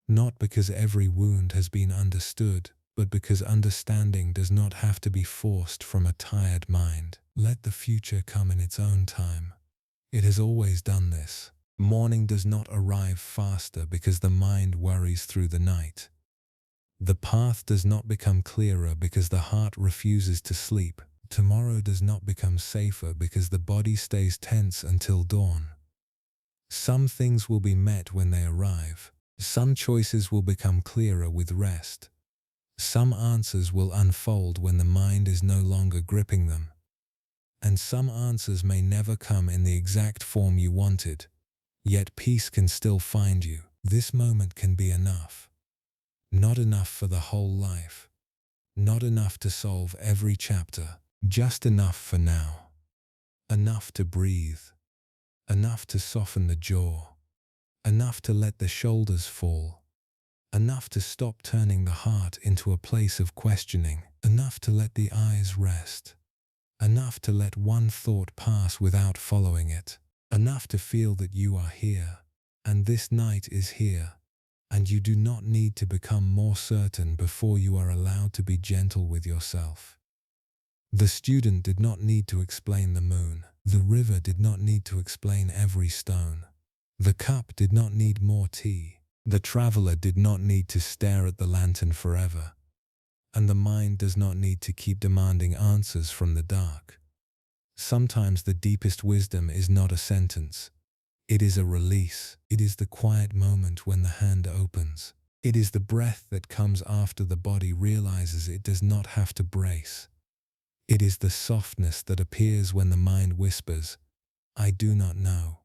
A: Not because every wound has been understood, but because understanding does not have to be forced from a tired mind. Let the future come in its own time. It has always done this. Morning does not arrive faster because the mind worries through the night. The path does not become clearer because the heart refuses to sleep. Tomorrow does not become safer because the body stays tense until dawn. Some things will be met when they arrive. Some choices will become clearer with rest. Some answers will unfold when the mind is no longer gripping them. And some answers may never come in the exact form you wanted, yet peace can still find you. This moment can be enough. Not enough for the whole life. Not enough to solve every chapter. Just enough for now. Enough to breathe. Enough to soften the jaw. Enough to let the shoulders fall. Enough to stop turning the heart into a place of questioning. Enough to let the eyes rest. Enough to let one thought pass without following it. Enough to feel that you are here, and this night is here, and you do not need to become more certain before you are allowed to be gentle with yourself. The student did not need to explain the moon. The river did not need to explain every stone. The cup did not need more tea. The traveler did not need to stare at the lantern forever. And the mind does not need to keep demanding answers from the dark. Sometimes the deepest wisdom is not a sentence. It is a release. It is the quiet moment when the hand opens. It is the breath that comes after the body realizes it does not have to brace. It is the softness that appears when the mind whispers, "I do not know."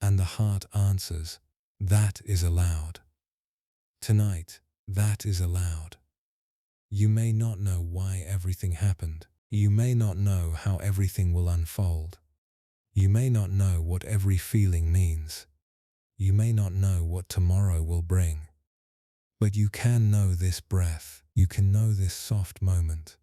A: And the heart answers, "That is allowed." Tonight, that is allowed. You may not know why everything happened. You may not know how everything will unfold. You may not know what every feeling means. You may not know what tomorrow will bring. But you can know this breath. You can know this soft moment.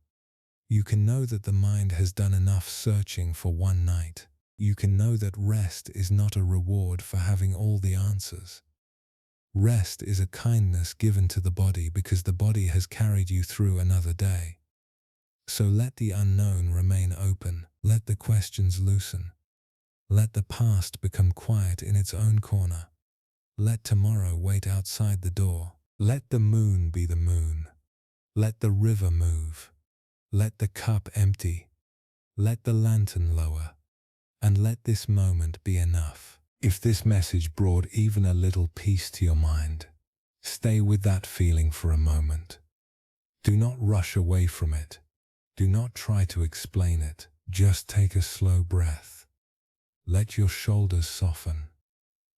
A: You can know that the mind has done enough searching for one night. You can know that rest is not a reward for having all the answers. Rest is a kindness given to the body because the body has carried you through another day. So let the unknown remain open. Let the questions loosen. Let the past become quiet in its own corner. Let tomorrow wait outside the door. Let the moon be the moon. Let the river move. Let the cup empty. Let the lantern lower. And let this moment be enough. If this message brought even a little peace to your mind, stay with that feeling for a moment. Do not rush away from it. Do not try to explain it. Just take a slow breath. Let your shoulders soften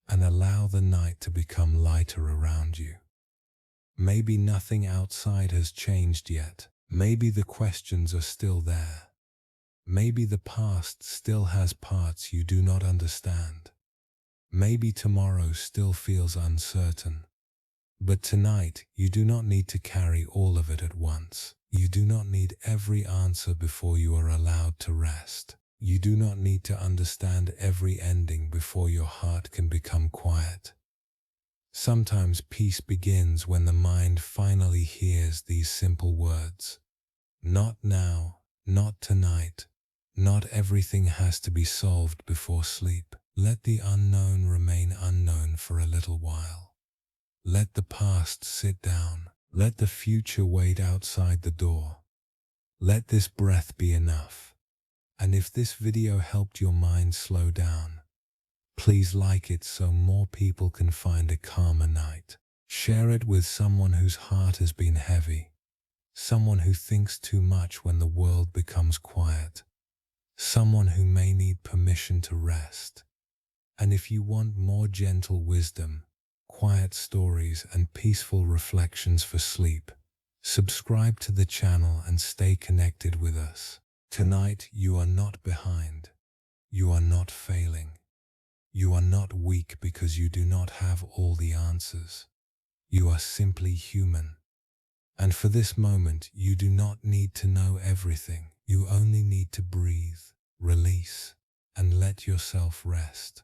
A: and allow the night to become lighter around you. Maybe nothing outside has changed yet. Maybe the questions are still there. Maybe the past still has parts you do not understand. Maybe tomorrow still feels uncertain. But tonight, you do not need to carry all of it at once. You do not need every answer before you are allowed to rest. You do not need to understand every ending before your heart can become quiet. Sometimes peace begins when the mind finally hears these simple words. Not now, not tonight. Not everything has to be solved before sleep. Let the unknown remain unknown for a little while. Let the past sit down. Let the future wait outside the door. Let this breath be enough. And if this video helped your mind slow down, please like it so more people can find a calmer night. Share it with someone whose heart has been heavy. Someone who thinks too much when the world becomes quiet. Someone who may need permission to rest. And if you want more gentle wisdom, quiet stories and peaceful reflections for sleep, subscribe to the channel and stay connected with us. Tonight you are not behind. You are not failing. You are not weak because you do not have all the answers. You are simply human. And for this moment, you do not need to know everything. You only need to breathe, release, and let yourself rest.